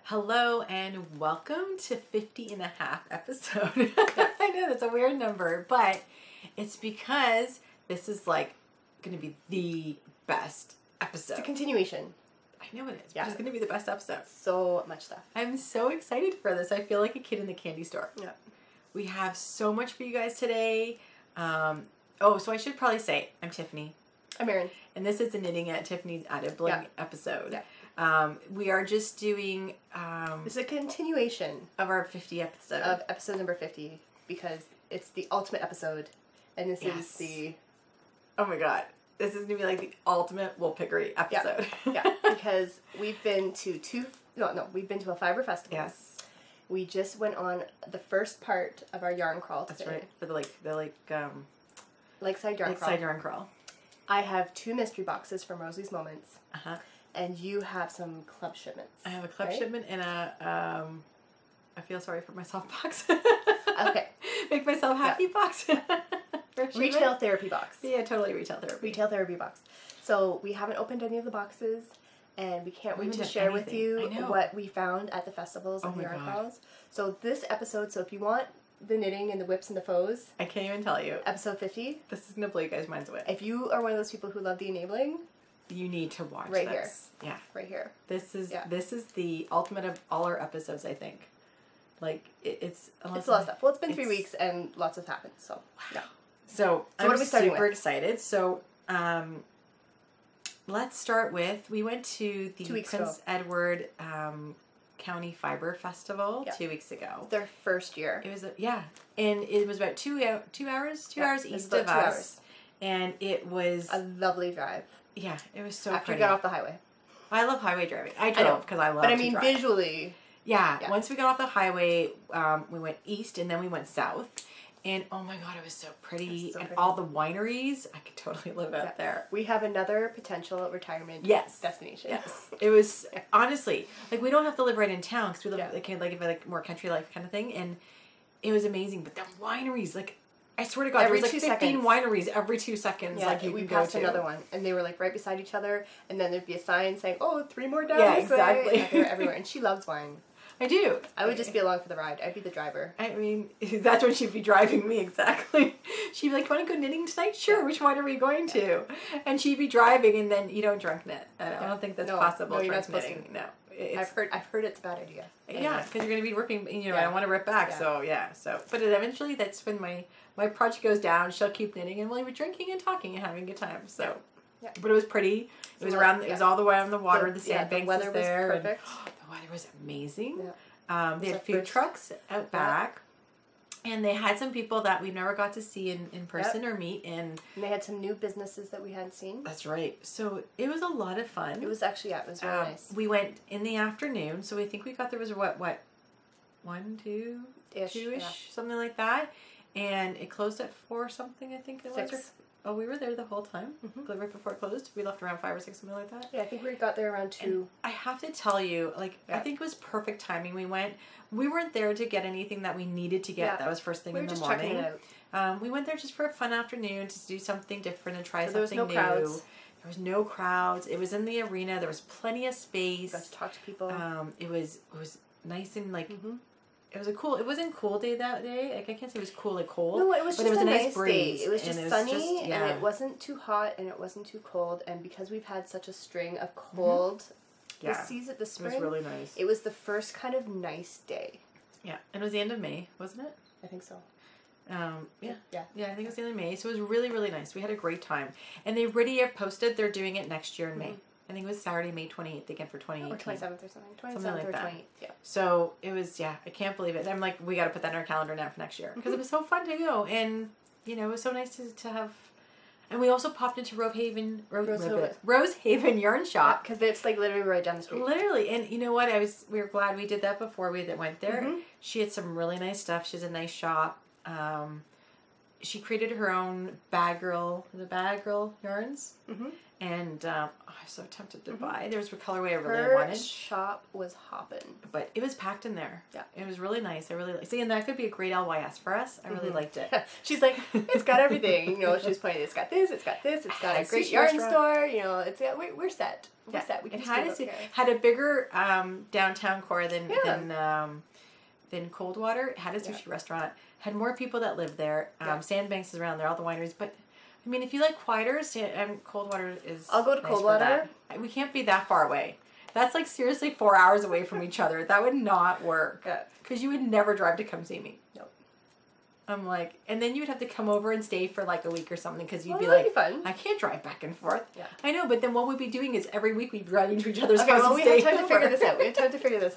Hello and welcome to 50 and a half episode. I know that's a weird number, but it's because this is like going to be the best episode. It's a continuation. I know it is. Yeah. It's going to be the best episode. So much stuff. I'm so excited for this. I feel like a kid in the candy store. Yeah. We have so much for you guys today. So I should probably say I'm Tiffany. I'm Aryn. And this is the Knitting at Tiffany's at a Bling episode. Yeah. We are just doing... this is a continuation of our 50 episode. Of episode number 50, because it's the ultimate episode, and this is the... Oh my god. This is going to be like the ultimate Piggery episode. Yeah, because we've been to we've been to a fiber festival. Yes. We just went on the first part of our yarn crawl today. That's right. For the Lakeside yarn crawl. Lakeside yarn crawl. I have 2 mystery boxes from Rosie's Moments. Uh-huh. And you have some club shipments. I have a club shipment and a I feel sorry for myself box. Okay. Make myself happy box. Retail therapy box. Yeah, totally retail therapy. Retail therapy box. So we haven't opened any of the boxes, and we can't wait to share with you what we found at the festivals and the yarn crawls. So this episode, if you want the knitting and the whips and the faux, I can't even tell you. Episode 50. This is going to blow you guys' minds away. If you are one of those people who love the enabling, you need to watch right this. Here. Yeah. Right here. This is the ultimate of all our episodes, I think. Like, it's a lot of stuff. Well, it's been 3 weeks and lots has happened, so. Wow. Yeah. So what are we starting super with? excited. So, let's start with, we went to the Prince Edward County Fiber Festival 2 weeks ago. Their first year. It was, and it was about 2 hours east of us. And it was a lovely drive. Yeah, it was so After pretty. you got off the highway. I love highway driving. I drove because I love to drive. But I mean, visually. Yeah, once we got off the highway, we went east and then we went south. And oh my god, it was so pretty. All the wineries, I could totally live out there. We have another potential retirement destination. Yes. It was, honestly, like we don't have to live right in town because we live like more country life kind of thing. And it was amazing. But the wineries, like, I swear to God, there was like 15 wineries every 2 seconds. Yeah, like we passed another one, and they were like right beside each other, and then there'd be a sign saying, "Oh, 3 more down this way." Yeah, they were everywhere, and she loves wine. I do. I would just be along for the ride. I'd be the driver. I mean, that's when she'd be driving me, exactly. She'd be like, "Want to go knitting tonight? Sure. Which one are we going to?" And she'd be driving, and then you don't drunk knit. I don't think that's possible. No, you're not supposed to. No. I've heard it's a bad idea. Yeah, because you're going to be working, I don't want to rip back, but eventually that's when my project goes down, she'll keep knitting, and we'll be drinking and talking and having a good time, so. Yeah. But it was pretty. It was it was all the way on the water, the sandbanks was there. The weather was perfect. The weather was amazing. Yeah. They had food trucks out back. And they had some people that we never got to see in person or meet. And they had some new businesses that we hadn't seen. That's right. So it was a lot of fun. It was actually, it was really nice. We went in the afternoon. So I think we got there was what? 1, 2-ish, something like that. And it closed at 4 something, I think it was. 6. Oh, we were there the whole time? Right before it closed? We left around 5 or 6, something like that? Yeah, I think we got there around 2. And I have to tell you, I think it was perfect timing. We weren't there to get anything that we needed to get. Yeah. That was first thing in the morning. Checking it out. We went there just for a fun afternoon to do something different and try something new. Crowds. There was no crowds. It was in the arena. There was plenty of space. Got to talk to people. It was nice and it wasn't cool day that day. Like, I can't say it was cool, like cold. No, it was just a nice breeze. day. It was just sunny, and it wasn't too hot, and it wasn't too cold. And because we've had such a string of cold this spring, it was really nice. It was the first kind of nice day. Yeah, and it was the end of May, wasn't it? I think so. Yeah, I think it was the end of May. So it was really, really nice. We had a great time, and they already have posted they're doing it next year in May. I think it was Saturday, May 28th again for 2018. Or 27th or something. 27th something like or that. 28th, yeah. So it was, I can't believe it. I'm like, we got to put that in our calendar now for next year. Because it was so fun to go. And, it was so nice to have... And we also popped into Rose Haven Yarn Shop. Because it's like literally right down the street. Literally. And you know what? We were glad we did that before we went there. She had some really nice stuff. She has a nice shop. she created her own bag girl yarns. And I was so tempted to buy. There was a colorway I really wanted. Her shop was hopping. But it was packed in there. Yeah. It was really nice. I really like. See, and that could be a great LYS for us. I really liked it. She's like, it's got everything. You know, she's pointing. It's got this. It's got this. It's got a great yarn store. You know, it's we're set. We're set. We can had a bigger downtown core than Coldwater. It had a sushi restaurant. Had more people that lived there. Sandbanks is around there. All the wineries, but. I mean, if you like quieter, Coldwater is. I'll go to Coldwater. We can't be that far away. That's like seriously 4 hours away from each other. That would not work. Because you would never drive to come see me. Nope. I'm like, and then you would have to come over and stay for like a week or something because you'd be like, fun. I can't drive back and forth. Yeah. I know, but then what we'd be doing is every week we'd be driving to each other's house. Well, we have time to figure this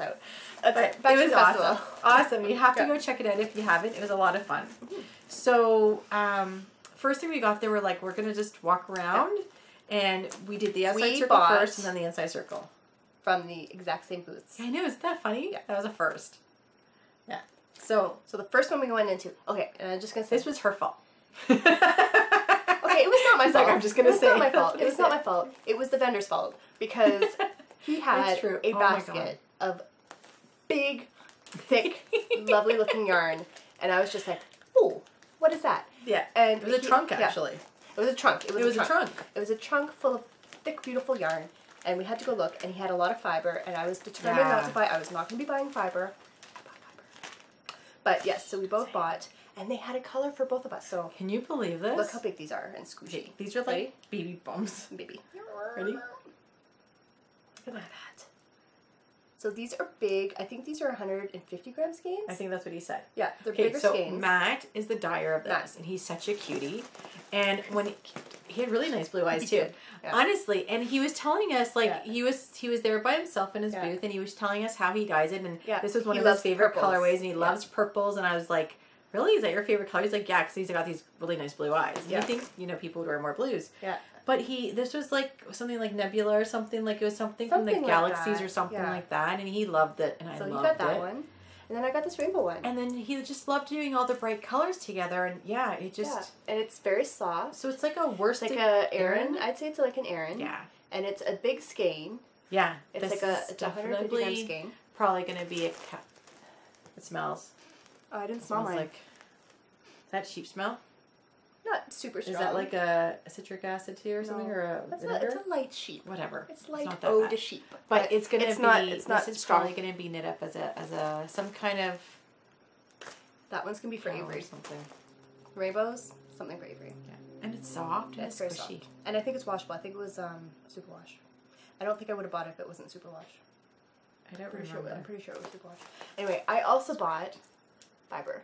out. That's it. Back it was awesome. Awesome. You have to go check it out if you haven't. It was a lot of fun. So, first thing we got there, we're like, we're going to just walk around. And we did the outside circle first and then the inside circle. From the exact same booths. I know, isn't that funny? Yeah. That was a first. Yeah. So the first one we went into, okay, and I'm just going to say. This was her fault. Okay, it was not my fault. Like, I'm just going to say. It was not my fault. It was not my fault. It was the vendor's fault. Because he had a basket of big, thick, lovely looking yarn. And I was just like, oh, what is that? Yeah. And it was a trunk, actually. It was a trunk. It was a trunk. It was a trunk full of thick, beautiful yarn. And we had to go look, and he had a lot of fiber, and I was determined not to buy. I was not going to be buying fiber. But yes, so we both bought, and they had a color for both of us. So can you believe this? Look how big these are and squishy. These are like baby bumps. Baby. Ready? Look at that. So these are big. I think these are 150 gram skeins. I think that's what he said. Yeah, they're bigger skeins. So Matt is the dyer of this, and he's such a cutie. And when he had really nice blue eyes too, honestly. And he was telling us like he was there by himself in his booth, and he was telling us how he dyes it, and this was one of his favorite colorways, and he loves purples. And I was like, really? Is that your favorite color? He's like, yeah, because he's got these really nice blue eyes. And you think people would wear more blues. Yeah. But this was like something like Nebula or something, like it was something from the Galaxies or something like that, and he loved it, and I loved it. So you got that one, and then I got this rainbow one. And then he just loved doing all the bright colors together, and it just... Yeah, and it's very soft. So it's like a worsted... Like a Aryn. I'd say it's like an Aryn. Yeah. And it's a big skein. Yeah. It's like a 150 gram skein. Probably going to be a... It smells. Oh, I didn't smell mine. Like... That sheep smell? Not super strong. Is that like a citric acid tea or something, or a vinegar? It's a light sheep. Whatever. It's like eau de sheep. But it's gonna be. It's not this is strong. probably gonna be knit up as a some kind of. That one's gonna be for Avery. Something. Rainbows, something for Avery. Yeah, and it's soft. And it's very squishy. Soft. And I think it's washable. I think it was superwash. I don't think I would have bought it if it wasn't superwash. I don't remember. I'm pretty sure it was superwash. Anyway, I also bought fiber.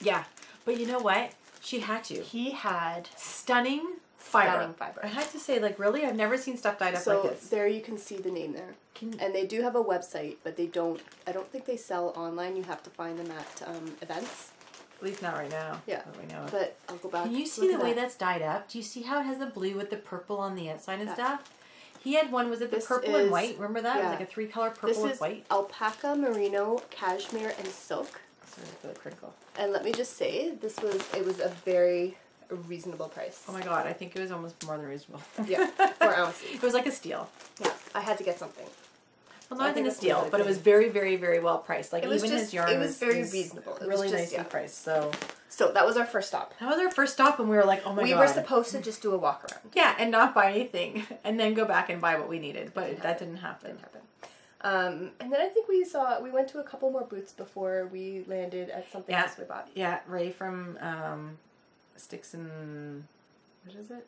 Yeah, but you know what? She had to. He had stunning fiber. Stunning fiber. I had to say, like, really, I've never seen stuff dyed up like this. So there you can see the name there. And they do have a website, but they don't. I don't think they sell online. You have to find them at events. At least not right now. Yeah. That we know of. But I'll go back. Can you see the way that's dyed up? Do you see how it has the blue with the purple on the outside and stuff? He had one. Was it the purple and white? Remember that? Yeah. It was like a 3-color purple with white. Alpaca, merino, cashmere, and silk. For the crinkle. And let me just say, it was a very reasonable price. Oh my god, I think it was almost more than reasonable. Yeah, 4 ounces. It was like a steal. Yeah, I had to get something. Well, not a steal, but it was very, very, very well priced. Like even his yarn was very reasonable. It really nicely priced. So that was our first stop. That was our first stop, and we were like, oh my god. We were supposed to just do a walk around. Yeah, and not buy anything, and then go back and buy what we needed, but that didn't happen. And then I think we went to a couple more booths before we landed at something else we bought. Yeah, Ray from Sticks and... What is it?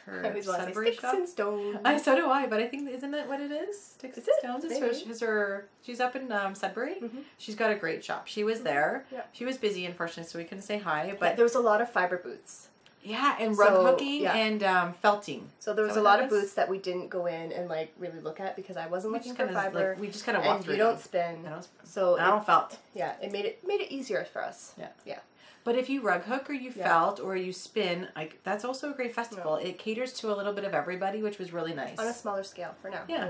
Her Sudbury shop? And Stones. So do I, but I think, isn't that what it is? Sticks and Stones? She's up in Sudbury. Mm-hmm. She's got a great shop. She was there. Yeah. She was busy, unfortunately, so we couldn't say hi. But there was a lot of fiber booths. Yeah, and rug hooking and felting. So there was a lot of booths that we didn't go in and like really look at because I wasn't looking for fiber. We just kind of walked through. You don't spin. So I don't felt. Yeah, it made it easier for us. Yeah. Yeah. But if you rug hook or you felt or you spin, like that's also a great festival. Yeah. It caters to a little bit of everybody, which was really nice. On a smaller scale for now. Yeah.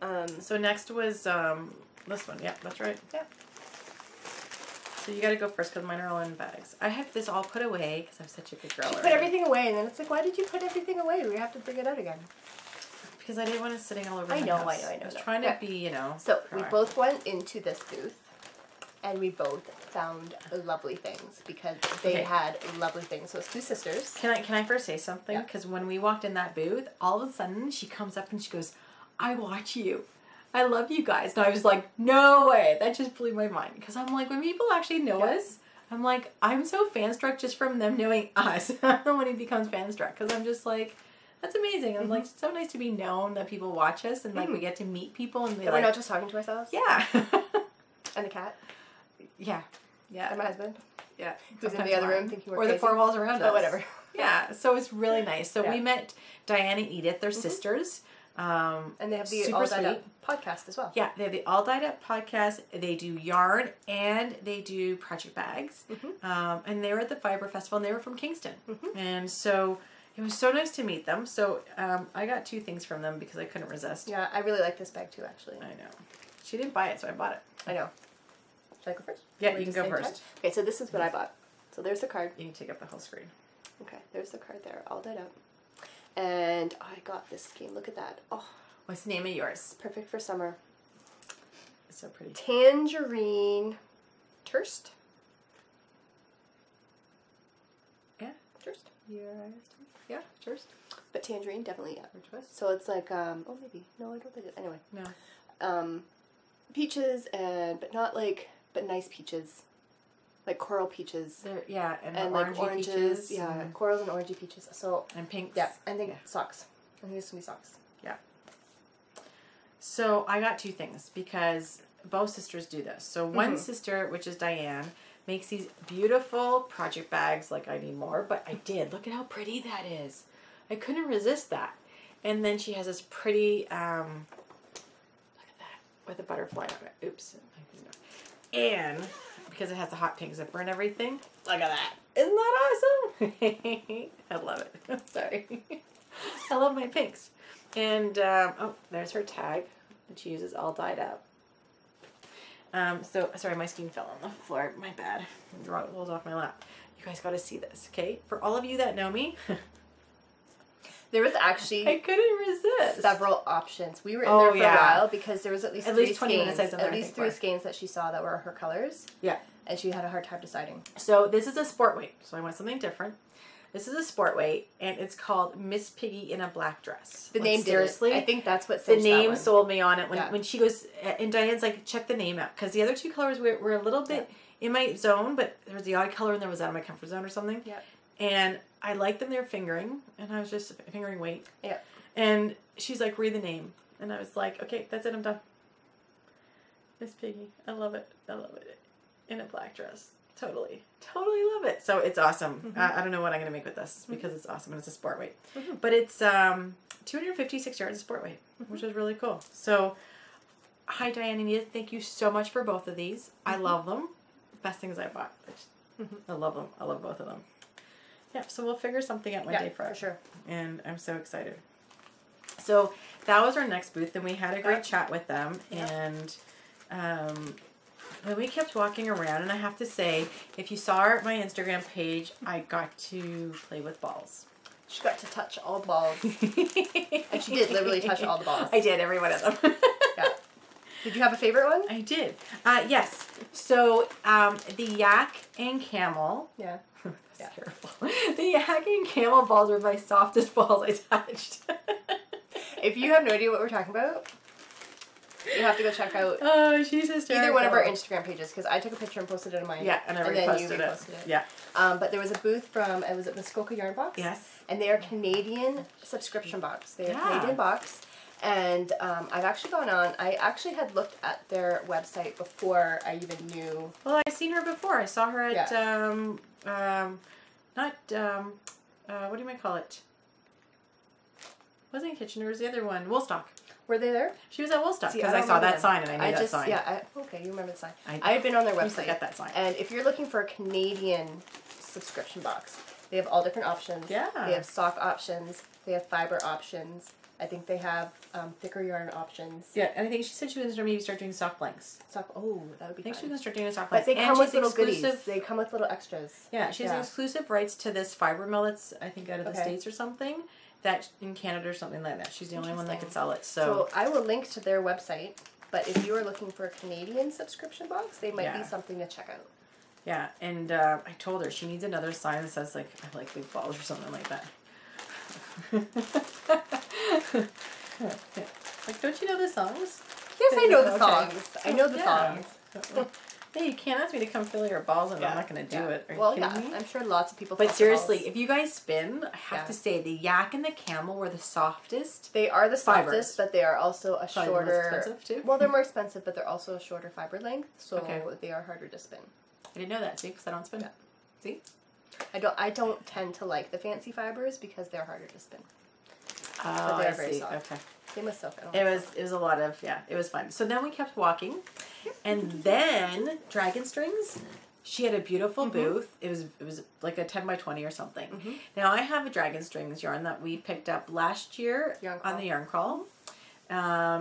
Anyway. So next was this one. Yeah, that's right. Yeah. So you got to go first because mine are all in bags. I have this all put away because I'm such a good girl. You put everything away, and then it's like, why did you put everything away? We have to bring it out again. Because I didn't want it sitting all over I my know. house. I was trying to be, you know. So we both went into this booth, and we both found lovely things because they had lovely things. So it's two sisters. Can I first say something? Because when we walked in that booth, all of a sudden she comes up and she goes, "I watch you. I love you guys." And I was like, no way. That just blew my mind. Because I'm like, when people actually know us, I'm like, I'm so fan-struck just from them knowing us. I'm the one who becomes fan-struck. Because I'm just like, that's amazing. I'm like, it's so nice to be known that people watch us. And like, we get to meet people. And we're not just talking to ourselves? Yeah. And the cat? Yeah. Yeah. And my husband? Yeah. Who's in the other room thinking we're crazy. Or the four walls around us. Oh, whatever. Yeah. So it's really nice. So we met Diane and Edith. They're sisters. And they have the All Dyed Up podcast as well. Yeah, they have the All Dyed Up podcast. They do yarn and they do project bags. And they were at the Fiber Festival and they were from Kingston. And so it was so nice to meet them. So I got 2 things from them because I couldn't resist. Yeah, I really like this bag too, actually. I know. She didn't buy it, so I bought it. I know. Should I go first? Yeah, you can go first. Time? Okay, so this is what I bought. So there's the card. You can take up the whole screen. Okay, there's the card there, All Dyed Up. And I got this skein. Look at that. Oh, what's the name of yours? Perfect for summer. It's so pretty. Tangerine Turst. Yeah, Turst. Yeah, Turst. But tangerine, definitely, yeah. Which was? So it's like, oh, maybe. No, I don't think it. Anyway. No. Peaches, but not like, but nice peaches. Like coral peaches. And like oranges. Peaches. Yeah, corals and orangey peaches. So and pinks. Yeah, I think socks. I think it's gonna be socks. Yeah. So I got 2 things because both sisters do this. So one sister, which is Diane, makes these beautiful project bags. Like I need more, but I did. Look at how pretty that is. I couldn't resist that. And then she has this pretty, look at that, with a butterfly on it. Oops. And because it has the hot pink zipper and everything. Look at that. Isn't that awesome? I love it. Sorry. I love my pinks. And, oh, there's her tag. And she uses All Dyed Up. So, sorry, my skein fell on the floor. My bad. It rolls off my lap. You guys got to see this, okay? For all of you that know me. There was actually I couldn't resist several options. We were in there for a while because there was at least 3 20 skeins. minutes. At least 3 skeins that she saw that were her colors. Yeah. And she had a hard time deciding. So this is a sport weight. So I want something different. This is a sport weight, and it's called Miss Piggy in a Black Dress. The name seriously, I think that's what the name sold me on it. When she goes, and Diane's like, check the name out, because the other 2 colors were a little bit in my zone, but there was the odd color and there was out of my comfort zone or something. Yeah. And I liked them. They're fingering, and I was just fingering weight. Yeah. And she's like, read the name, and I was like, okay, that's it. I'm done. Miss Piggy, I love it. I love it. In a black dress. Totally love it. So it's awesome. I don't know what I'm going to make with this because it's awesome and it's a sport weight. But it's 256 yards of sport weight, which is really cool. So, hi Diane and Edith. Thank you so much for both of these. I love them. Best things I bought. I love them. I love both of them. Yeah, so we'll figure something out one day for sure. And I'm so excited. So that was our next booth, and we had a great chat with them. And then we kept walking around, and I have to say, if you saw my Instagram page, I got to play with balls. She got to touch all the balls. And she did literally touch all the balls. I did, every one of them. Yeah. Did you have a favorite one? I did. Yes. So the yak and camel. Yeah. That's terrible. The yak and camel balls were my softest balls I touched. If you have no idea what we're talking about, you have to go check out she's hysterical. either one of our Instagram pages, because I took a picture and posted it on mine. Yeah, and I reposted it. Yeah. But there was a booth from, was it Muskoka Yarn Box? Yes. And they are Canadian subscription box. They are Canadian box. And I've actually gone on, I actually had looked at their website before I even knew. Well, I've seen her before. I saw her at, what do you call it? Wasn't Kitchener, it was the other one, Woolstock. Were they there? She was at Woolstock because I saw that sign and I knew that sign. Yeah, okay, you remember the sign. I had been on their website. Get that sign. And if you're looking for a Canadian subscription box, they have all different options. Yeah. They have sock options. They have fiber options. I think they have thicker yarn options. Yeah, and I think she said she was going to maybe start doing sock blanks. Oh, that would be I think fun. she was going to start doing sock blanks. But they come with little goodies. They come with little extras. Yeah, she has exclusive rights to this fiber mill that's, I think, out of the States or something. That in Canada or something like that. She's the only one that could sell it. So I will link to their website. But if you are looking for a Canadian subscription box, they might be something to check out. Yeah, and I told her she needs another sign that says, like, I like big balls or something like that. Like, don't you know the songs? Yes, I know the songs. I know the songs. Hey, you can't ask me to come fill your balls and I'm not going to do it. Are you kidding me? I'm sure lots of people But seriously, if you guys spin, I have to say the yak and the camel were the softest. They are the softest, but they are also a shorter... Probably more expensive, too. Well, they're more expensive, but they're also a shorter fiber length, so they are harder to spin. I didn't know that, see, because I don't spin. See? I don't tend to like the fancy fibers because they're harder to spin. Oh, but they're very soft. Okay. Same with silk. It was a lot of, it was fun. So then we kept walking, and then Dragon Strings, she had a beautiful booth. It was like a 10 by 20 or something. Now I have a Dragon Strings yarn that we picked up last year on the yarn crawl.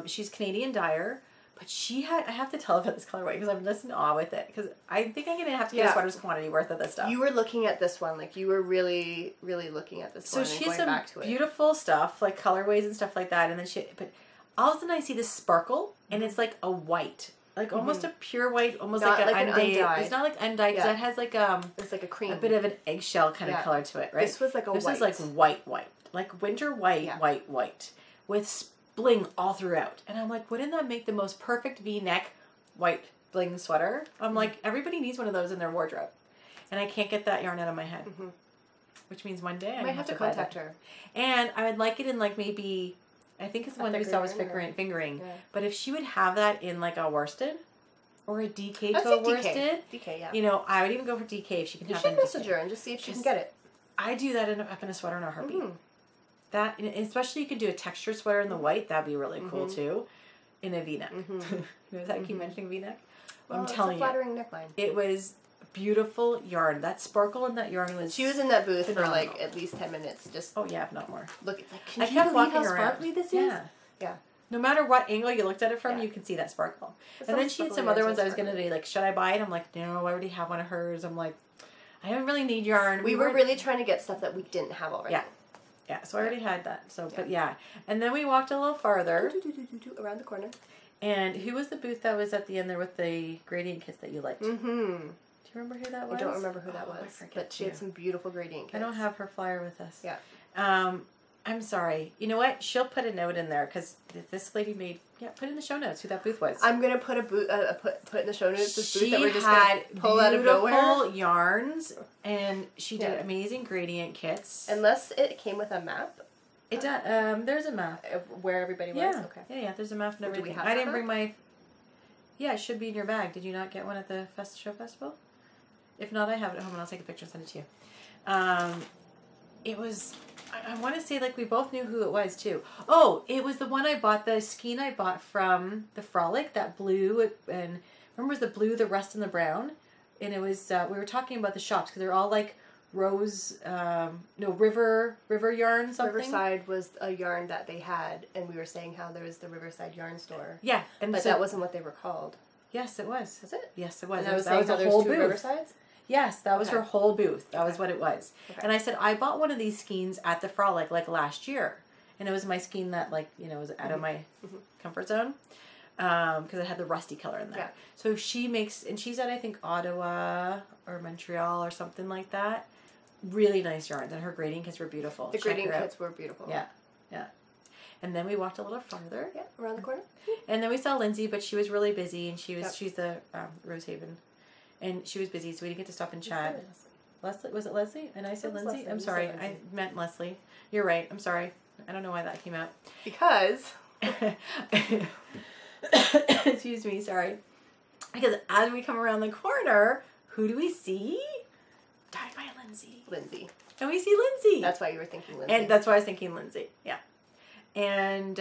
She's Canadian dyer. But she had, I have to tell about this colorway because I'm just in awe with it. Because I think I'm going to have to get a sweater's quantity worth of this stuff. You were looking at this one. Like, you were really, really looking at this one and going back to it. So she has some beautiful stuff, like colorways and stuff like that. And then but all of a sudden I see this sparkle, and it's like a white. Like almost a pure white, almost not like an undyed. It's not like undyed, because it has like it's like a cream. A bit of an eggshell kind of color to it, right? This was like This was like white. Like winter white, white. With bling all throughout. And I'm like, wouldn't that make the most perfect V-neck white bling sweater? I'm like, everybody needs one of those in their wardrobe. And I can't get that yarn out of my head. Which means one day I might have to contact her. And I would like it in like maybe, I think it's the one we saw was fingering. Yeah. But if she would have that in like a worsted or a DK to a worsted, you know, I would even go for DK if she can have it. You should message her and just see if she can get it. I do that up in a sweater in a heartbeat. That, especially you could do a texture sweater in the white. That'd be really cool too, in a V-neck. Notice I keep mentioning V-neck. Well, I'm telling you, it's a flattering neckline. It was beautiful yarn. That sparkle in that yarn was. She was in that booth for like at least 10 minutes. Just if not more. Look, it's like, can you believe how sparkly this is? Yeah. No matter what angle you looked at it from, you can see that sparkle. And then she had some other ones I was going to be like, should I buy it? I'm like, no, I already have one of hers. I'm like, I don't really need yarn. We were really trying to get stuff that we didn't have already. Yeah, so I already had that. So, but and then we walked a little farther around the corner. And who was the booth that was at the end there with the gradient kits that you liked? Do you remember who that was? I don't remember who that was. But she had some beautiful gradient kits. I don't have her flyer with us. Yeah. I'm sorry. You know what? She'll put a note in there because this lady made. Yeah, put in the show notes who that booth was. I'm gonna put put in the show notes this booth that we're just gonna pull out of nowhere. Beautiful yarns, and she did amazing gradient kits. Unless it came with a map. It does. There's a map of where everybody was. Yeah. Okay. Yeah. There's a map and everything. I didn't bring my. Yeah, it should be in your bag. Did you not get one at the show festival? If not, I have it at home and I'll take a picture and send it to you. It was. I want to say like we both knew who it was too. Oh, it was the one I bought, the skein I bought from the Frolic, that blue, and remember it was the blue, the rust, and the brown, and it was we were talking about the shops because they're all like rose, river yarn something. Riverside was a yarn that they had, and we were saying how there was the Riverside yarn store. Yeah, but that wasn't what they were called. Yes, it was. Was it? Yes, it was. And that was a whole booth. Riversides? Yes, that was her whole booth. That was what it was. Okay. And I said, I bought one of these skeins at the Frolic like last year. And it was my skein that like, was out of my comfort zone. Because it had the rusty color in there. Yeah. So she makes, and she's at I think Ottawa or Montreal or something like that. Really nice yarns. And her grading kits were beautiful. The grading kits were beautiful. Yeah. Yeah. And then we walked a little farther. Yeah, around the corner. And then we saw Lindsay, but she was really busy. And she's the Rosehaven. And she was busy, so we didn't get to stop and chat. Leslie? Was it Leslie? And I said Lindsay? Leslie. I'm sorry. I meant Leslie. You're right. I'm sorry. I don't know why that came out. Because. Excuse me. Sorry. Because as we come around the corner, who do we see? Dyed by Lindsay. Lindsay. And we see Lindsay. That's why you were thinking Lindsay. And that's why I was thinking Lindsay. Yeah. And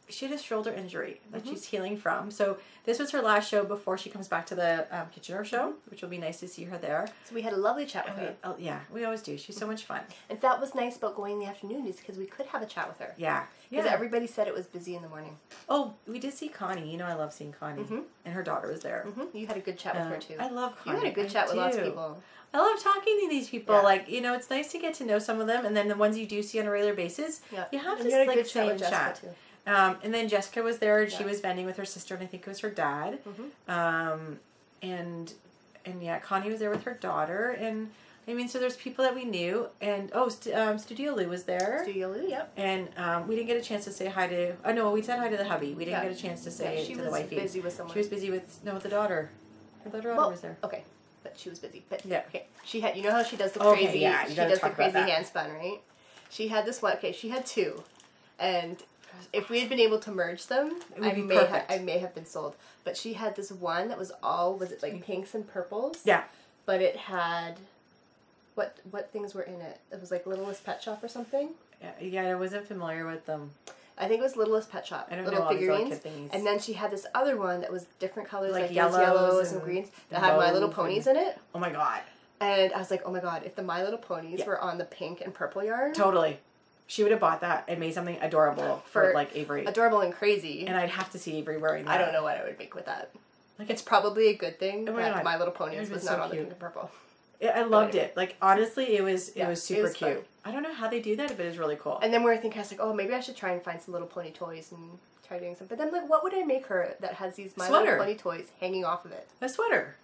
she had a shoulder injury that she's healing from. So this was her last show before she comes back to the Kitchener show, which will be nice to see her there. So we had a lovely chat with her. Oh, yeah, we always do. She's so much fun. And that was nice about going in the afternoon is because we could have a chat with her. Yeah. Because everybody said it was busy in the morning. Oh, we did see Connie. You know I love seeing Connie. And her daughter was there. You had a good chat with her too. I love Connie. You had a good chat with lots of people. I love talking to these people. Like, you know, it's nice to get to know some of them. And then the ones you do see on a regular basis, you have to like stay in chat. Too. And then Jessica was there, and she was vending with her sister, and I think it was her dad. And Connie was there with her daughter, and I mean, so there's people that we knew, and Studio Lou was there. Studio Lou, yep. And we didn't get a chance to say hi to. Oh no, we said hi to the hubby. We didn't get a chance to say to the wifey. She was busy with someone. She was busy with the daughter. The daughter was there. Okay, but she was busy. But okay, she had. You know how she does the crazy. Yeah, she does the crazy hand spun, right? She had this one. Okay, she had two, and if we had been able to merge them, I may have been sold. But she had this one that was like pinks and purples? Yeah. But it had, what things were in it? It was like Littlest Pet Shop or something? Yeah, I wasn't familiar with them. I think it was Littlest Pet Shop. I don't little know figurines. Things. And then she had this other one that was different colors, like yellows and greens, that had My Little Ponies in it. Oh my god. And I was like, oh my god, if the My Little Ponies were on the pink and purple yarn. Totally. She would have bought that and made something adorable for like Avery. Adorable and crazy. And I'd have to see Avery wearing that. I don't know what I would make with that. Like, it's probably a good thing that My Little Ponies was not on the pink and purple. Yeah, I loved it. Like, honestly, it was super cute. Fun. I don't know how they do that, but it was really cool. And then we were thinking, I was like, oh, maybe I should try and find some Little Pony toys and try doing something. But then, like, what would I make her that has these My Little Pony toys hanging off of it? A sweater.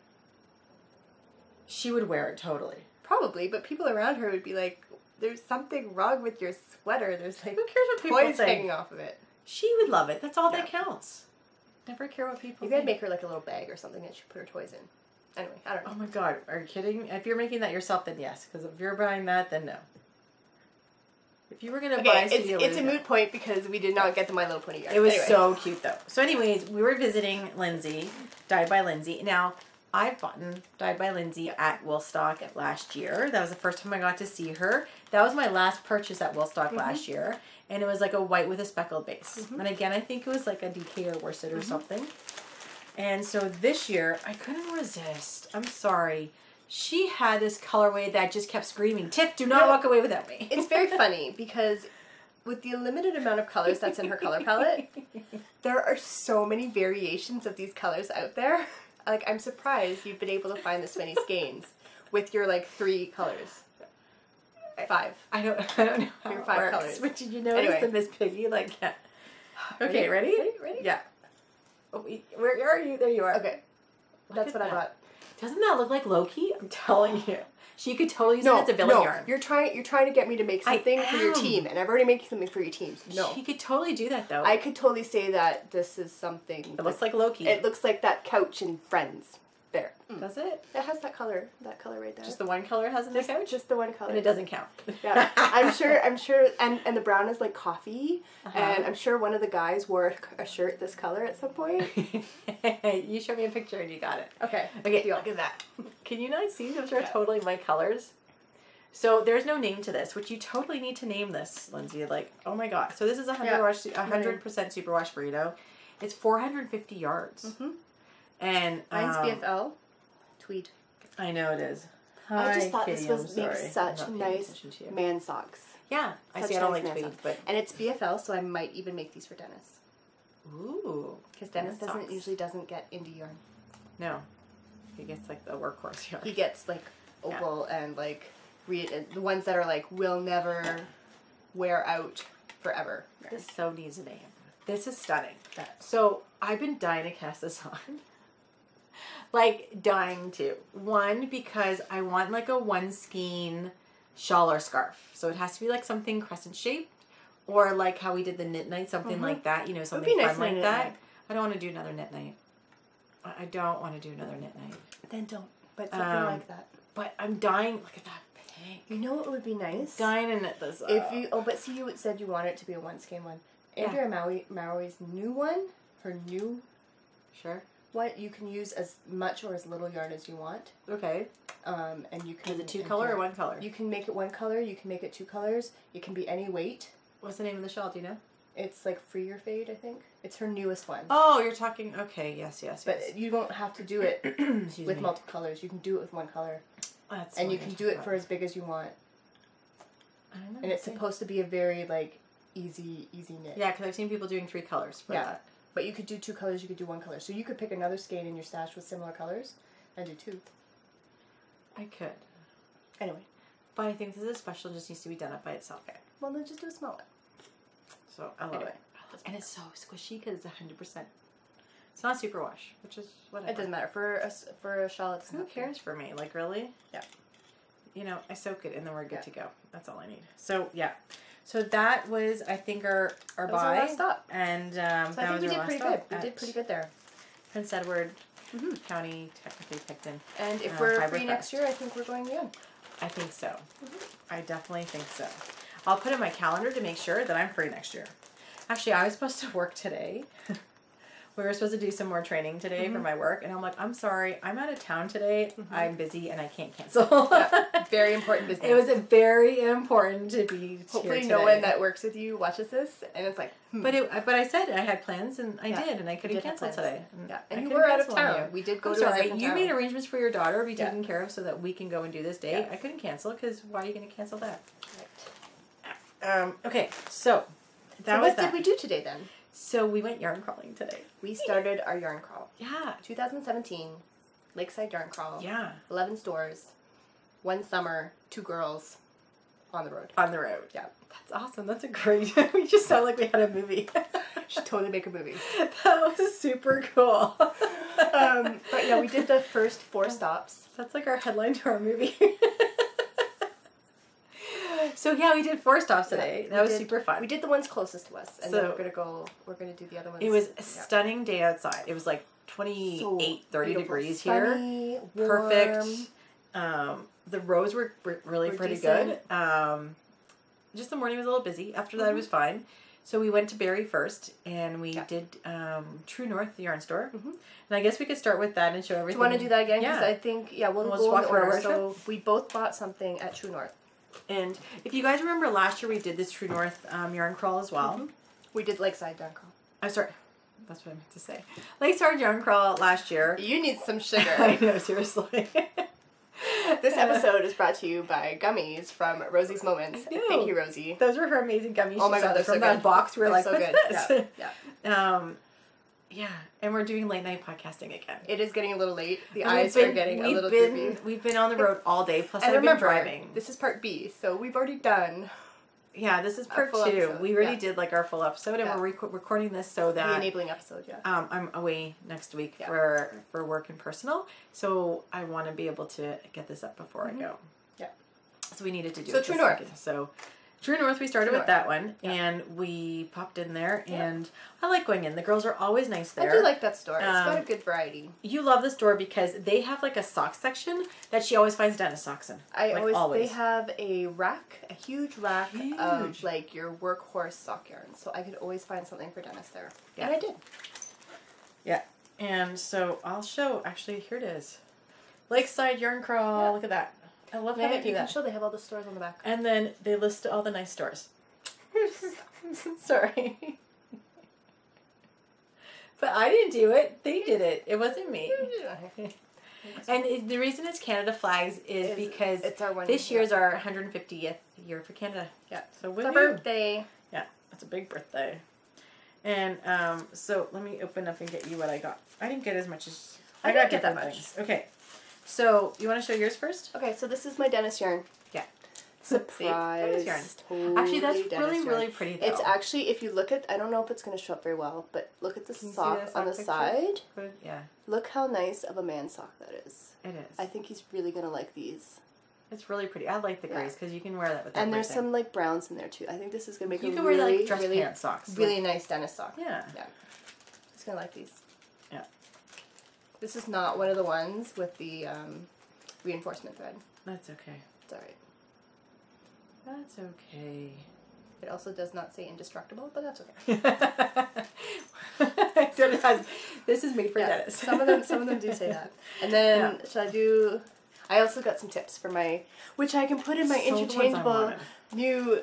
She would wear it, totally. Probably, but people around her would be like, there's something wrong with your sweater. There's like, who cares what people toys think? Hanging off of it. She would love it. That's all that counts. Never care what people think. Maybe I'd make her like a little bag or something that she put her toys in. Anyway, I don't know. Oh my god, are you kidding? If you're making that yourself, then yes. Because if you're buying that, then no. If you were going to buy it's a moot point because we did not get the My Little Pony yarn. It was so cute though. So anyways, we were visiting Lindsay, Dyed by Lindsay. Now, I've bought Dyed by Lindsay at Woolstock last year. That was the first time I got to see her. That was my last purchase at Woolstock last year. And it was like a white with a speckled base. And again, I think it was like a DK or worsted or something. And so this year, I couldn't resist. I'm sorry. She had this colorway that just kept screaming, Tiff, do not walk away without me. It's very funny because with the limited amount of colors that's in her color palette, there are so many variations of these colors out there. Like, I'm surprised you've been able to find this many skeins with your, like, 3 colors. 5. I don't know how your 5 colors. But did you notice the Miss Piggy? Like, yeah. Okay, ready? Ready? Yeah. Oh, where are you? There you are. Okay. That's what I got. Doesn't that look like Loki? I'm telling you. She could totally use it as a villain yarn. You're trying to get me to make something for your team, and I've already made something for your team. No. She could totally do that, though. I could totally say that this is something. It looks like Loki. It looks like that couch in Friends. There. Does it? It has that color right there. Just the one color has in the couch? Just the one color. And it doesn't count. Yeah. I'm sure, and the brown is like coffee, and I'm sure one of the guys wore a shirt this color at some point. You showed me a picture and you got it. Okay. Okay, look at that. Can you not see? Those are totally my colors. So there's no name to this, which you totally need to name this, Lindsay. Like, oh my god. So this is 100% superwash burrito. It's 450 yards. And mine's BFL tweed. I know it is. I just thought this was make such nice man socks. Yeah, I see. I don't like tweed, but and it's BFL, so I might even make these for Dennis. Ooh, because Dennis usually doesn't get indie yarn. No, he gets like the workhorse yarn. He gets like opal and like the ones that are like will never wear out forever. This so needs a name. This is stunning. So I've been dying to cast this on. Like, dying to. One, because I want, like, a one skein shawl or scarf. So it has to be, like, something crescent shaped. Or, like, how we did the knit night, something like that. You know, something fun like that. I don't want to do another knit night. I don't want to do another knit night. Then don't. But something like that. But I'm dying. Look at that pink. You know what would be nice? I'm dying to knit this up. If you, but see, you said you wanted it to be a one skein one. Andrea Maury's new one, her new... Sure. What you can use as much or as little yarn as you want. Okay. And you can. Is it 2 color or 1 color? You can make it 1 color. You can make it 2 colors. It can be any weight. What's the name of the shawl? Do you know? It's like Free Your Fade, I think. It's her newest one. Oh, you're talking... Okay, yes. But you don't have to do it with multiple colors. You can do it with one color. And you can do it for as big as you want. I don't know. And it's supposed to be a very, like, easy knit. Yeah, because I've seen people doing 3 colors for that. But you could do 2 colors, you could do 1 color. So you could pick another skein in your stash with similar colors and do 2. I could. Anyway. But I think this is special, just needs to be done up by itself. Okay. Well, then just do a small one. So, I love it. And it's so squishy because it's 100%. It's not superwash, which is whatever. It doesn't matter. For a shawl, it's who cares for me? Like, really? Yeah. You know, I soak it and then we're good to go. That's all I need. So, yeah. So that was, I think, our buy. That was our last stop. And so I think we did pretty good. We did pretty good there. Prince Edward County, technically Picton. And if we're free next year, I think we're going again. I think so. I definitely think so. I'll put in my calendar to make sure that I'm free next year. Actually, I was supposed to work today. We were supposed to do some more training today for my work, and I'm like, I'm sorry, I'm out of town today. I'm busy, and I can't cancel. Very important business. It was very important to be Hopefully here no one that works with you watches this, and it's like, But I said I had plans, and I did, and I couldn't cancel today. And you were out of town. We did go to a different town. You made arrangements for your daughter to be taken care of so that we can go and do this date. I couldn't cancel, because why are you going to cancel that? Right. Okay, so what did we do today, then? So we went yarn crawling today. We started our yarn crawl. Yeah. 2017, Lakeside Yarn Crawl. Yeah. 11 stores, 1 summer, 2 girls, on the road. On the road. Yeah. That's awesome. That's a great... We just sound like we had a movie. Should totally make a movie. That was super cool. But yeah, we did the first 4 stops. That's like our headline to our movie. So yeah, we did 4 stops today. That was super fun. We did the ones closest to us, and then we're gonna do the other ones. It was a stunning day outside. It was like 28, 30 degrees here. Sunny, perfect. The rows were really pretty good. Just the morning was a little busy. After that, it was fine. So we went to Barrie first, and we did True North, the yarn store. And I guess we could start with that and show everything. Do you want to do that again? Because I think, we'll go in order. So we both bought something at True North. And if you guys remember last year, we did this True North yarn crawl as well. We did Lakeside Yarn Crawl. I'm sorry. That's what I meant to say. Lakeside Yarn Crawl last year. You need some sugar. I know, seriously. This episode is brought to you by gummies from Rosie's Moments. Thank you, Rosie. Those were her amazing gummies. Oh my god, they're so good. From that box, we were like, so what's good. this? Yeah, and we're doing late night podcasting again. It is getting a little late. The eyes are getting a little droopy. We've been on the road all day, plus and I've been driving. This is part B, so we've already done... Yeah, this is part 2. Episode. We already did like our full episode, and we're recording this so that... The enabling episode, I'm away next week for work and personal, so I want to be able to get this up before I go. Yeah. So we needed to do it. So True North. So... True North, we started with that one, and we popped in there, and I like going in. The girls are always nice there. I do like that store. It's got a good variety. You love the store because they have like a sock section that she always finds dentist socks in. They have a rack, a huge rack of like your workhorse sock yarns, so I could always find something for Dennis there. Yeah. And I did. Yeah, and so I'll show, actually, here it is. Lakeside Yarn Crawl, look at that. I love how they do that. You can show they have all the stores on the back. And then they list all the nice stores. Sorry. But I didn't do it. They did it. It wasn't me. And the reason it's Canada Flags is because it's our this year's our 150th year for Canada. Yeah. So it's our birthday. Yeah. It's a big birthday. And so let me open up and get you what I got. I didn't get as much as... I got get that much. Things. Okay. So, you want to show yours first? Okay, so this is my Dennis yarn. Yeah. Surprise. Dennis yarn. Actually, that's really pretty, though. It's actually, if you look at, I don't know if it's going to show up very well, but look at the sock on the side. Yeah. Look how nice of a man sock that is. It is. I think he's really going to like these. It's really pretty. I like the grays because you can wear that with everything. And there's some like browns in there too. I think this is going to make you can wear like dress pants socks. Really nice Dennis sock. Yeah. Yeah. He's going to like these. Yeah. This is not one of the ones with the reinforcement thread. That's okay. It's alright. That's okay. It also does not say indestructible, but that's okay. This is made for Dennis. Some of them do say that. And then should I do? I also got some tips for my, which I can put in my interchangeable new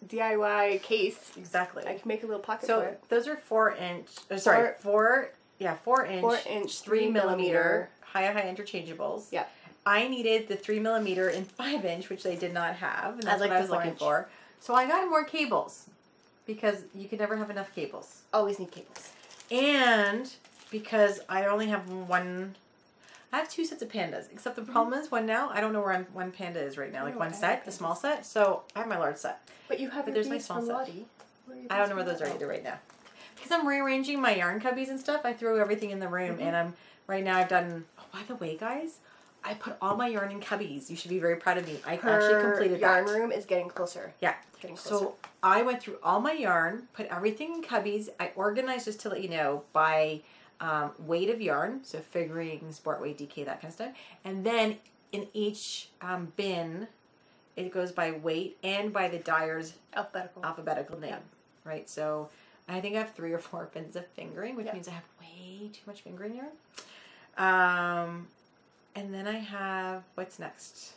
DIY case. Exactly. I can make a little pocket for it. Those are 4-inch. 4-inch, 3mm high interchangeables. Yeah. I needed the 3mm in 5-inch, which they did not have, and that's what I was looking 4-inch. for. So I got more cables because you can never have enough cables. Always need cables. And because I only have one. I have 2 sets of pandas, except the problem is one now, I don't know where one panda is right now, like one set, the small set, so I have my large set. But you have there's my small set. I don't know where those are either right now. Because I'm rearranging my yarn cubbies and stuff, I threw everything in the room, and right now I've done, oh, by the way, guys, I put all my yarn in cubbies. You should be very proud of me. I actually completed yarn room is getting closer. Yeah. Getting closer. So I went through all my yarn, put everything in cubbies. I organized, just to let you know, by weight of yarn, so figuring, sport weight, DK, that kind of stuff. And then in each bin, it goes by weight and by the dyer's alphabetical name, right? So I think I have 3 or 4 bins of fingering, which means I have way too much fingering yarn. And then I have, what's next?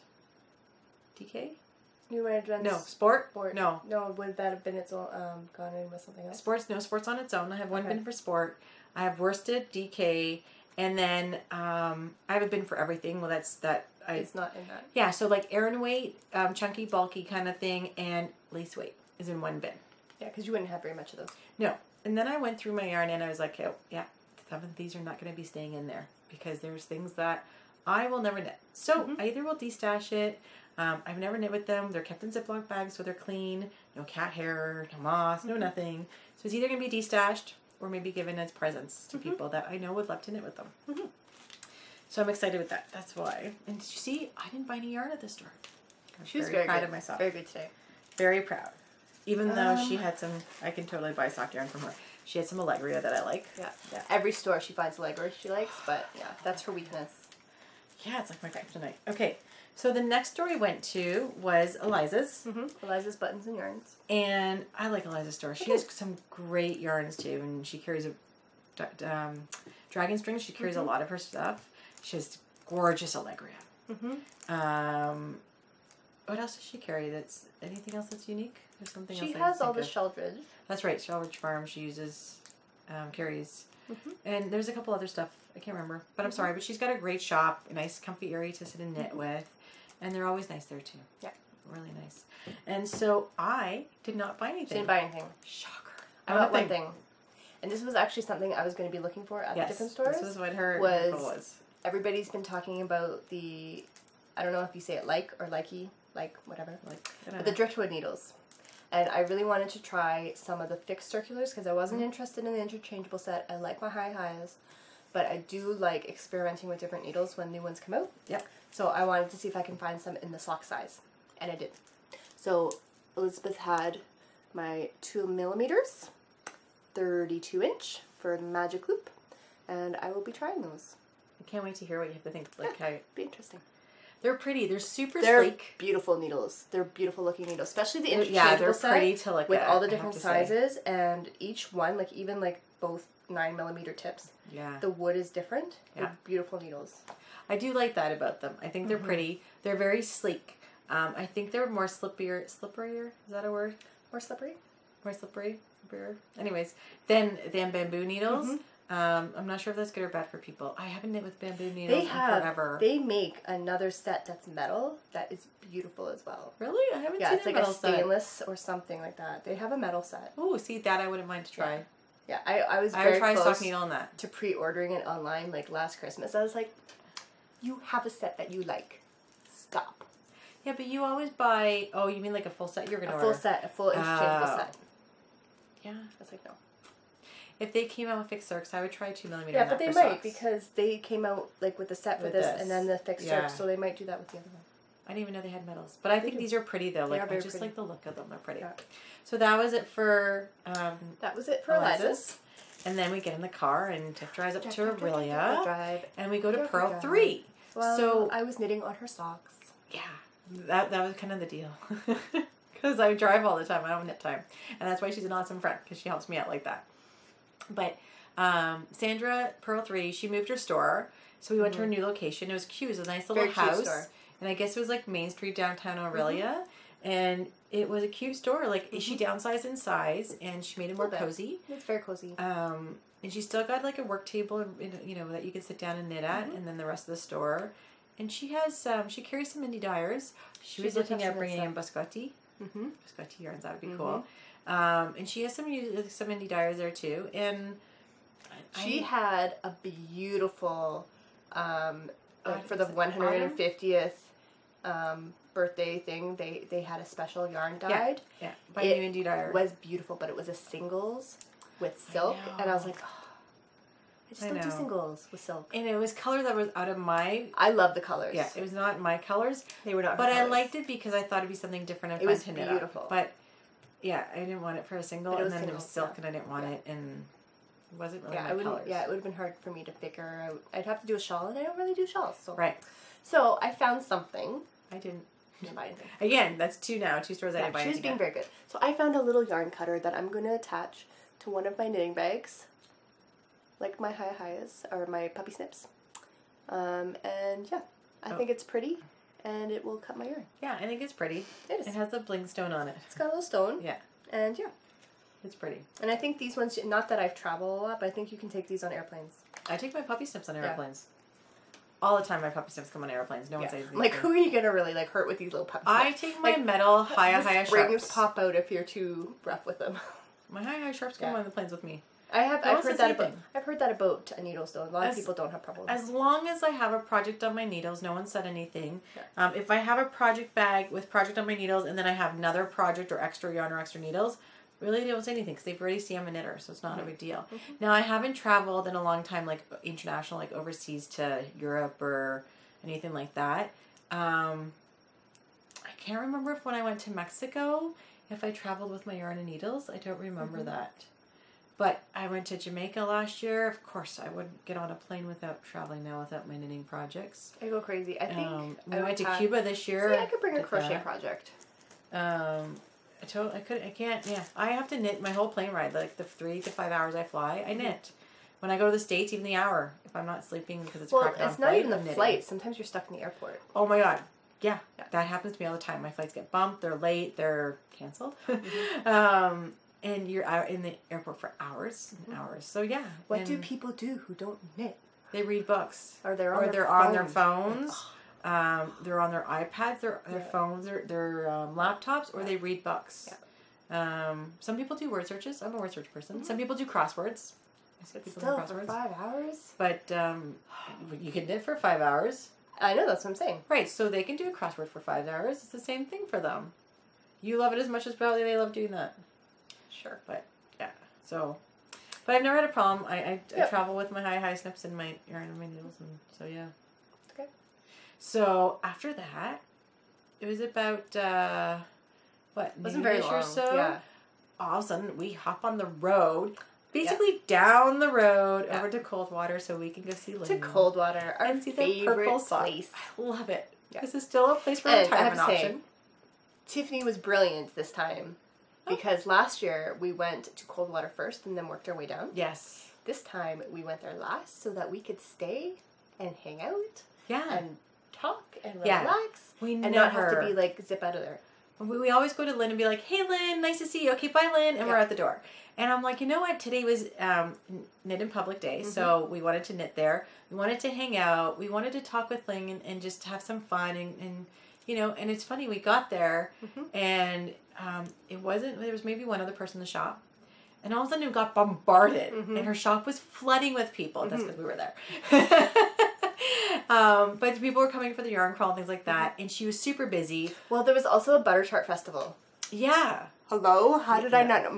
DK? You might have done sport. No. No, would that have been its own, gone in with something else? Sport's on its own. I have one bin for sport. I have worsted, DK, and then I have a bin for everything. Well, it's not in that. Yeah, so like Aryn weight, chunky, bulky kind of thing, and lace weight is in one bin. Yeah, because you wouldn't have very much of those. No. And then I went through my yarn and I was like, oh, yeah, some of these are not going to be staying in there because there's things that I will never knit. So I either will destash it. I've never knit with them. They're kept in Ziploc bags, so they're clean. No cat hair, no moss, no nothing. So it's either going to be destashed or maybe given as presents to people that I know would love to knit with them. So I'm excited with that. That's why. And did you see? I didn't buy any yarn at the store. She was very proud of myself. Very good today. Very proud. Even though she had some, I can totally buy sock yarn from her. She had some Allegria that I like. Yeah. Every store she finds Allegria she likes, but yeah, that's her weakness. Yeah, it's like my kryptonite. Okay, so the next store we went to was Eliza's. Eliza's Buttons and Yarns. And I like Eliza's store. She has some great yarns too, and she carries a dragon string. She carries a lot of her stuff. She has gorgeous Allegria. What else does she carry? That's anything else that's unique? There's something else. She has all the Sheldridge. That's right, Sheldridge Farm. She uses, carries, and there's a couple other stuff. I can't remember, but I'm sorry. But she's got a great shop, a nice, comfy area to sit and knit with, and they're always nice there too. Yeah, really nice. And so I did not buy anything. Didn't buy anything. Shocker. I bought one thing, and this was actually something I was going to be looking for at the different stores. This is what her was. Everybody's been talking about the, I don't know if you say it like or likey, like whatever, but the driftwood needles. And I really wanted to try some of the fixed circulars because I wasn't interested in the interchangeable set. I like my highs, but I do like experimenting with different needles when new ones come out. Yep. So I wanted to see if I can find some in the sock size, and I did. So Elizabeth had my 2mm, 32-inch for the magic loop, and I will be trying those. I can't wait to hear what you have to think. Be interesting. They're pretty. They're super sleek. They're beautiful needles. They're beautiful looking needles, especially the interchangeable set. Pretty to look with at, all the different sizes, and each one, like even like both 9mm tips. Yeah. The wood is different. Yeah. They're beautiful needles. I do like that about them. I think they're pretty. They're very sleek. I think they're more slipperier. Is that a word? More slippery. More slippery. Anyways, than bamboo needles. I'm not sure if that's good or bad for people. I haven't knit with bamboo needles in forever. They make another set that's metal that is beautiful as well. Really? I haven't seen it's like a stainless or something like that. They have a metal set. Oh, see, that I wouldn't mind to try. Yeah, I was very close stock needle on that. To pre-ordering it online like last Christmas. I was like, you have a set that you like. Stop. Yeah, but you always buy, oh, you mean like a full set you're going to order? A full interchangeable set. Yeah. I was like, no. If they came out with fixed circs, I would try 2mm. Yeah, but they might because they came out like with the set for this and then the fixed circs, so they might do that with the other one. I didn't even know they had medals, but I think these are pretty though. Like I just like the look of them; they're pretty. Yeah. So that was it for. That was it for Eliza's. And then we get in the car and Tiff drives up to Aurelia, and we go to Pearl 3. Well, so I was knitting on her socks. Yeah, that was kind of the deal. Because I drive all the time, I don't knit time, and that's why she's an awesome friend because she helps me out like that. But Sandra, Pearl 3, she moved her store, so we went to her new location. It was cute. It was a nice little house. Cute store. And I guess it was like Main Street, downtown Aurelia. And it was a cute store. Like, she downsized in size, and she made it more cozy. It's very cozy. And she still got, like, a work table, you know, that you could sit down and knit at, and then the rest of the store. And she has, she carries some indie dyers. She was looking at bringing in biscotti. Biscotti yarns, that would be cool. And she has some indie dyers there, too. And she had a beautiful, for the 150th birthday thing, they had a special yarn dyed. Yeah, by new indie dyer. It was beautiful, but it was a singles with silk, and I was like, oh, I just don't do singles with silk. And it was colors that was out of my... I love the colors. Yeah, it was not my colors. They were not But colors. I liked it because I thought it'd be something different and fun to knit. It was beautiful. But, yeah, I didn't want it for a single, and then it was silk, and I didn't want it, and it wasn't really my colors. Yeah, it would have been hard for me to figure out. I'd have to do a shawl, and I don't really do shawls. So. Right. So, I found something. I didn't buy anything. Again, that's two stores I didn't buy anything. She was being very good. So I found a little yarn cutter that I'm going to attach to one of my knitting bags, like my hi-his or my puppy snips. And yeah, I think it's pretty, and it will cut my yarn. Yeah, I think it's pretty. It is. It has the bling stone on it. It's got a little stone. Yeah. And yeah. It's pretty. And I think these ones, not that I've traveled a lot, but I think you can take these on airplanes. I take my puppy snips on airplanes. All the time my puppy snips come on airplanes. No one says anything. Like, who are you going to really, like, hurt with these little puppy snips? I take my metal high springs pop out if you're too rough with them. My high sharps come on the planes with me. I've heard that about needles, though. A lot of people don't have problems. As long as I have a project on my needles, no one said anything. Yeah. If I have a project bag with project on my needles, and then I have another project or extra yarn or extra needles, really they don't say anything because they've already seen I'm a knitter, so it's not a big deal. Now, I haven't traveled in a long time, like international, like overseas to Europe or anything like that. I can't remember if when I went to Mexico, if I traveled with my yarn and needles. I don't remember that. But I went to Jamaica last year. Of course, I wouldn't get on a plane without traveling now without my knitting projects. I go crazy. I think we went to Cuba this year. See, I could bring a crochet project. I can't, I have to knit my whole plane ride, like the 3 to 5 hours I fly, I knit. When I go to the States, even the hour, if I'm not sleeping because it's a cracked down it's not even the flight. Sometimes you're stuck in the airport. Oh my God. Yeah, that happens to me all the time. My flights get bumped, they're late, they're canceled. And you're out in the airport for hours and hours. So yeah. What do people do who don't knit? They read books. Or they're on their phones. They're on their iPads, their phones, their laptops, or they read books. Yeah. Some people do word searches. I'm a word search person. Some people do crosswords. Still for 5 hours? But you can knit for 5 hours. I know, that's what I'm saying. Right, so they can do a crossword for 5 hours. It's the same thing for them. You love it as much as probably they love doing that. Sure. But, yeah. So, but I've never had a problem. I travel with my high snips and my yarn and my needles, and so yeah. Okay. So after that, it was about what? Wasn't very long. Or so. Yeah. All of a sudden, we hop on the road, basically down the road over to Coldwater, so we can go see Lynn. To Coldwater, our favorite place. I love it. Yeah. This is still a place for retirement option. Tiffany was brilliant this time. Because last year we went to Coldwater first and then worked our way down. Yes. This time we went there last so that we could stay and hang out. Yeah. And talk and relax. We and not have to be like zip out of there. We always go to Lynn and be like, hey Lynn, nice to see you. Okay, bye Lynn. And we're at the door. And I'm like, you know what? Today was Knit in Public Day. So we wanted to knit there. We wanted to hang out. We wanted to talk with Lynn and just have some fun and you know, and it's funny, we got there and there was maybe one other person in the shop, and all of a sudden we got bombarded and her shop was flooding with people. That's because we were there. But people were coming for the yarn crawl and things like that, and she was super busy. Well, there was also a butter tart festival. Yeah. Hello? How did I not know?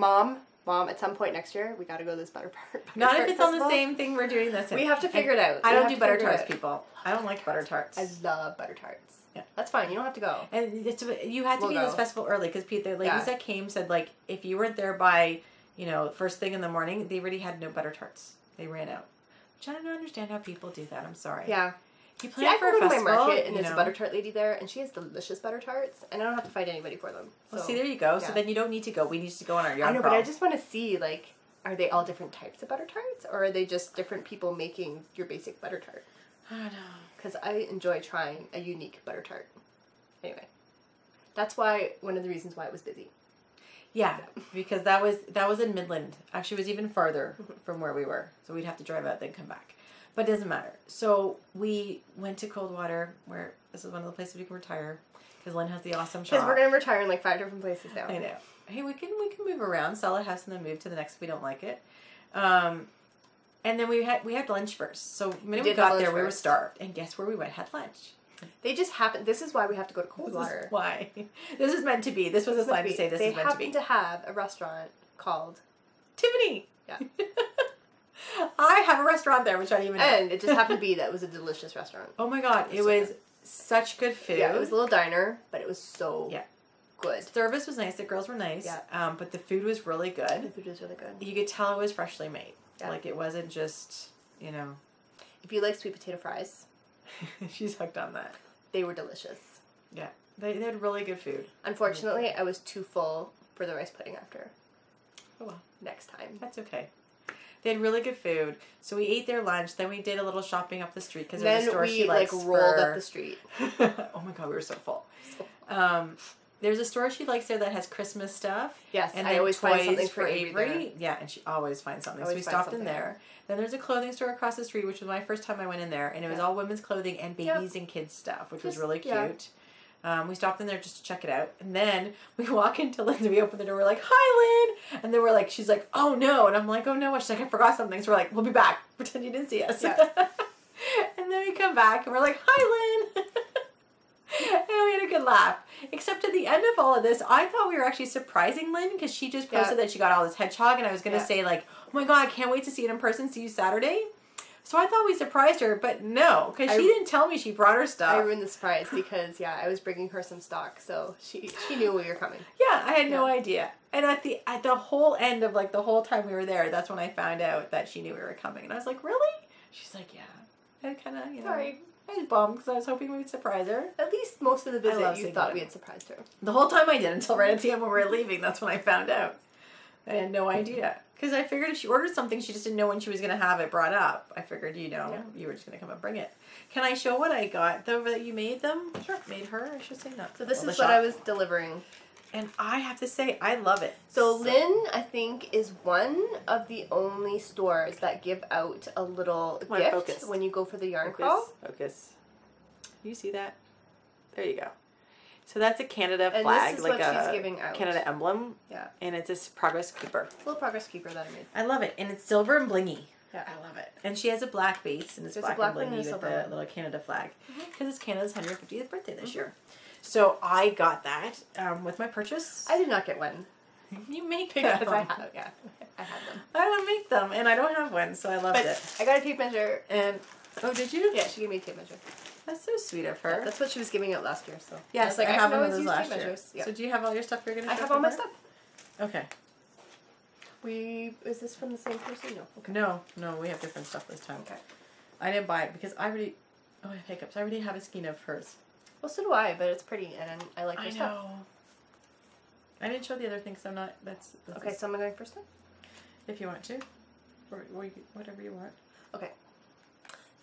Mom, at some point next year, we got to go to this butter tart Not if it's festival. On the same thing we're doing this in. We have to figure it out. I don't do butter tarts, people. I don't like butter tarts. I love butter tarts. Yeah. That's fine. You don't have to go. And you had to be in this festival early because the ladies that came said, like, if you weren't there by, you know, first thing in the morning, they already had no butter tarts. They ran out. Which I don't understand how people do that. I'm sorry. Yeah. You plan for a festival, my market, and there's a butter tart lady there, and she has delicious butter tarts, and I don't have to fight anybody for them. So, well, see, there you go. Yeah. So then you don't need to go. We need to go on our yarn crawl. But I just want to see, like, are they all different types of butter tarts, or are they just different people making your basic butter tart? I don't know. Because I enjoy trying a unique butter tart. Anyway. That's why, one of the reasons why it was busy. Yeah, because that was in Midland. Actually, it was even farther from where we were. So we'd have to drive out, then come back. But it doesn't matter. So we went to Coldwater, where this is one of the places we can retire. Because Lynn has the awesome shop. Because we're going to retire in like 5 different places now. I know. Hey, we can move around, sell a house, and then move to the next if we don't like it. And then we had lunch first. So the minute we got there, we were starved. And guess where we went? Had lunch. They just happened. This is why we have to go to Coldwater. This is why. This is meant to be. This was a sign to say this is meant to be. They happen to have a restaurant called Tiffany. Yeah. I have a restaurant there, which I didn't even know. And it just happened to be that it was a delicious restaurant. Oh my god, it was such good food. Yeah, it was a little diner, but it was so good. Service was nice. The girls were nice. Yeah. But the food was really good. The food was really good. You could tell it was freshly made. Yeah. Like it wasn't just, you know. If you like sweet potato fries. She's hooked on that. They were delicious. Yeah. They had really good food. Unfortunately, I was too full for the rice pudding after. Oh well. Next time. That's okay. They had really good food. So we ate their lunch. Then we did a little shopping up the street because there's a store she likes. Then we rolled up the street. Oh my god, we were so full. There's a store she likes there that has Christmas stuff. Yes, and I always find something for Avery. Yeah, and she always finds something. So we stopped in there. Then there's a clothing store across the street, which was my first time I went in there, and it was all women's clothing and babies and kids stuff, which was really cute. We stopped in there just to check it out, and then we walk into Lynn's. We open the door. We're like, "Hi, Lynn," and then we're like, "She's like, oh no," and I'm like, "Oh no!" She's like, "I forgot something." So we're like, "We'll be back. Pretend you didn't see us." Yeah. And then we come back, and we're like, "Hi, Lynn." And we had a good laugh. Except at the end of all of this, I thought we were actually surprising Lynn because she just posted that she got all this hedgehog, and I was going to say like, "Oh my god, I can't wait to see it in person. See you Saturday." So I thought we surprised her, but no, because she didn't tell me she brought her stuff. I ruined the surprise because I was bringing her some stock, so she knew we were coming. Yeah, I had no idea. And at the whole end of like the whole time we were there, that's when I found out that she knew we were coming, and I was like, "Really?" She's like, "Yeah." I kind of, Sorry. I was bummed because I was hoping we'd surprise her. At least most of the visit you thought we had surprised her. The whole time I did until right at the end when we were leaving. That's when I found out. I had no idea. Because I figured if she ordered something, she just didn't know when she was going to have it brought up. I figured, you were just going to come and bring it. Can I show what I got, though, that you made them? Sure. Made her? I should say not. So this is what I was delivering. And I have to say, I love it. So Lynn, I think, is one of the only stores that give out a little gift when you go for the yarn crawl. Focus. You see that? There you go. So that's a Canada flag, and this is like what she's giving out. Canada emblem. Yeah. And it's a progress keeper. It's a little progress keeper that I made. I love it. And it's silver and blingy. Yeah. I love it. And she has a black base, and it's black and blingy with the little Canada flag. Because it's Canada's 150th birthday this year. So I got that with my purchase. I did not get one. You make them. Because I have them. I don't make them, and I don't have one, so I loved it. I got a tape measure, and... Oh, did you? Yeah, she gave me a tape measure. That's so sweet of her. Yeah, that's what she was giving out last year, so... Yes, I have one of those last year. Measures. Yeah. So do you have all your stuff you're going to show? I have all my stuff. Okay. Is this from the same person? No. Okay. No, we have different stuff this time. Okay. I didn't buy it because I already... Oh, I have hiccups. I already have a skein of hers. Well, so do I, but it's pretty, and I like her stuff. I know. I didn't show the other thing, so I'm not... Okay, so am I going first then? If you want to. Or whatever you want. Okay.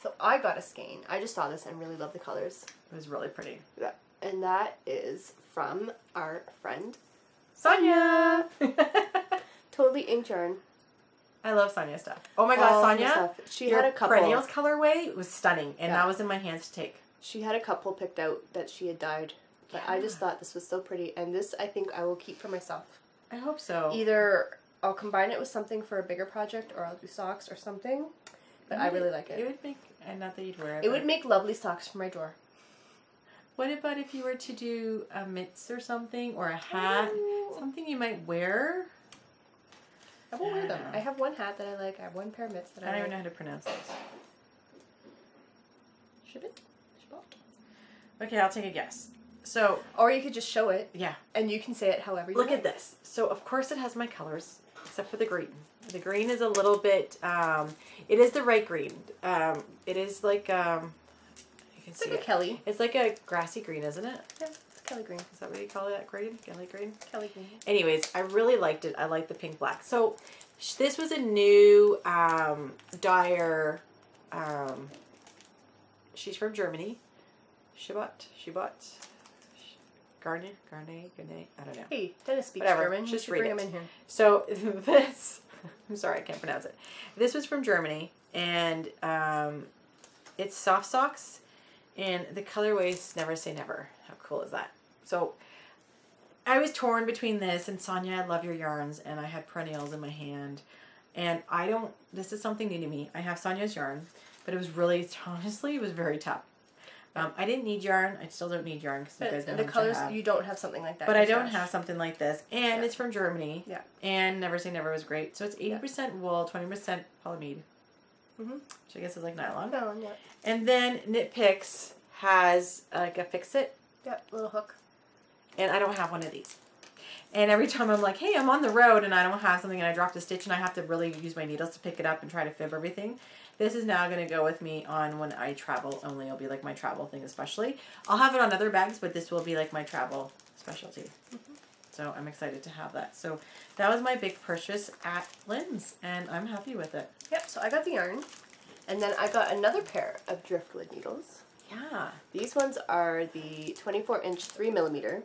So I got a skein. I just saw this and really love the colors. It was really pretty. Yeah. And that is from our friend Sonia! Totally inked yarn. I love Sonia stuff. Oh my god, Sonia! She had a couple. Perennials colorway was stunning, and that was in my hands to take. She had a couple picked out that she had dyed. But I just thought this was so pretty, and this I think I will keep for myself. I hope so. Either I'll combine it with something for a bigger project, or I'll do socks or something. But I really like it. It would make, and not that you'd wear it. It would make lovely socks for my drawer. What about if you were to do a mitts or something, or a hat? Something you might wear? I won't wear them. I have one hat that I like. I have one pair of mitts that I like. I don't even know how to pronounce this. Shibit? Okay, I'll take a guess. So, or you could just show it. Yeah. And you can say it however you Look like. at this. So, of course it has my colors, except for the green. The green is a little bit, it is the right green. It is like, you can see like a Kelly. It's like a grassy green, isn't it? Yeah, it's Kelly green. Is that what you call it, green? Kelly green? Kelly green. Anyways, I really liked it. I like the pink black. So, this was a new dyer. She's from Germany. She bought. Garnet, I don't know. Hey, Dennis speaks Whatever. German. Just read read him it. in here. So this, I'm sorry, I can't pronounce it. This was from Germany, and it's soft socks, and the colorway is Never Say Never. How cool is that? So I was torn between this and Sonia, I Love Your Yarns, and I had perennials in my hand, and this is something new to me. I have Sonia's yarn, but it was really, honestly, it was very tough. I didn't need yarn. I still don't need yarn because you guys know the colors. You don't have something like that. But I don't have something like this, and it's from Germany. Yeah. And Never Say Never was great. So it's 80% wool, 20% polyamide. Which I guess is like nylon. Nylon, yeah. And then Knit Picks has like a fix it. Yep, little hook. And I don't have one of these. And every time I'm like, hey, I'm on the road and I don't have something and I dropped a stitch and I have to really use my needles to pick it up and try to fib everything. This is now going to go with me on when I travel only. It'll be like my travel thing especially. I'll have it on other bags, but this will be like my travel specialty. So I'm excited to have that. So that was my big purchase at Lynn's and I'm happy with it. Yep, so I got the yarn. And then I got another pair of driftwood needles. Yeah. These ones are the 24-inch 3mm.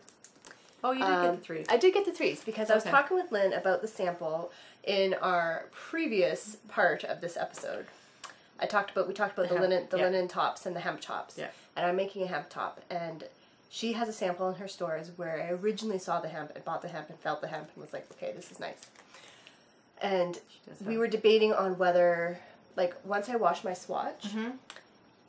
Oh, you did get the 3s. I did get the 3s because I was talking with Lynn about the sample in our previous part of this episode. We talked about the linen tops and the hemp tops. Yeah. And I'm making a hemp top, and she has a sample in her stores where I originally saw the hemp and bought the hemp and felt the hemp and was like, okay, this is nice. And we were debating on whether, like, once I wash my swatch,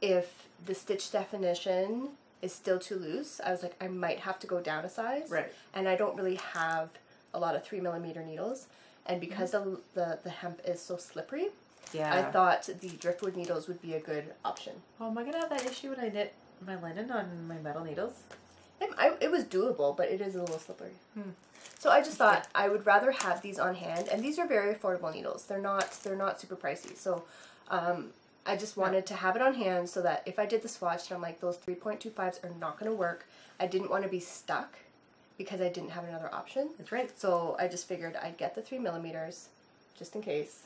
if the stitch definition is still too loose, I was like, I might have to go down a size. Right. And I don't really have a lot of 3mm needles. And because the hemp is so slippery, I thought the driftwood needles would be a good option. Oh, am I going to have that issue when I knit my linen on my metal needles? It was doable, but it is a little slippery. So I just thought I would rather have these on hand. And these are very affordable needles. They're not super pricey. So I just wanted to have it on hand so that if I did the swatch and I'm like, those 3.25s are not going to work, I didn't want to be stuck because I didn't have another option. That's right. So I just figured I'd get the 3mm just in case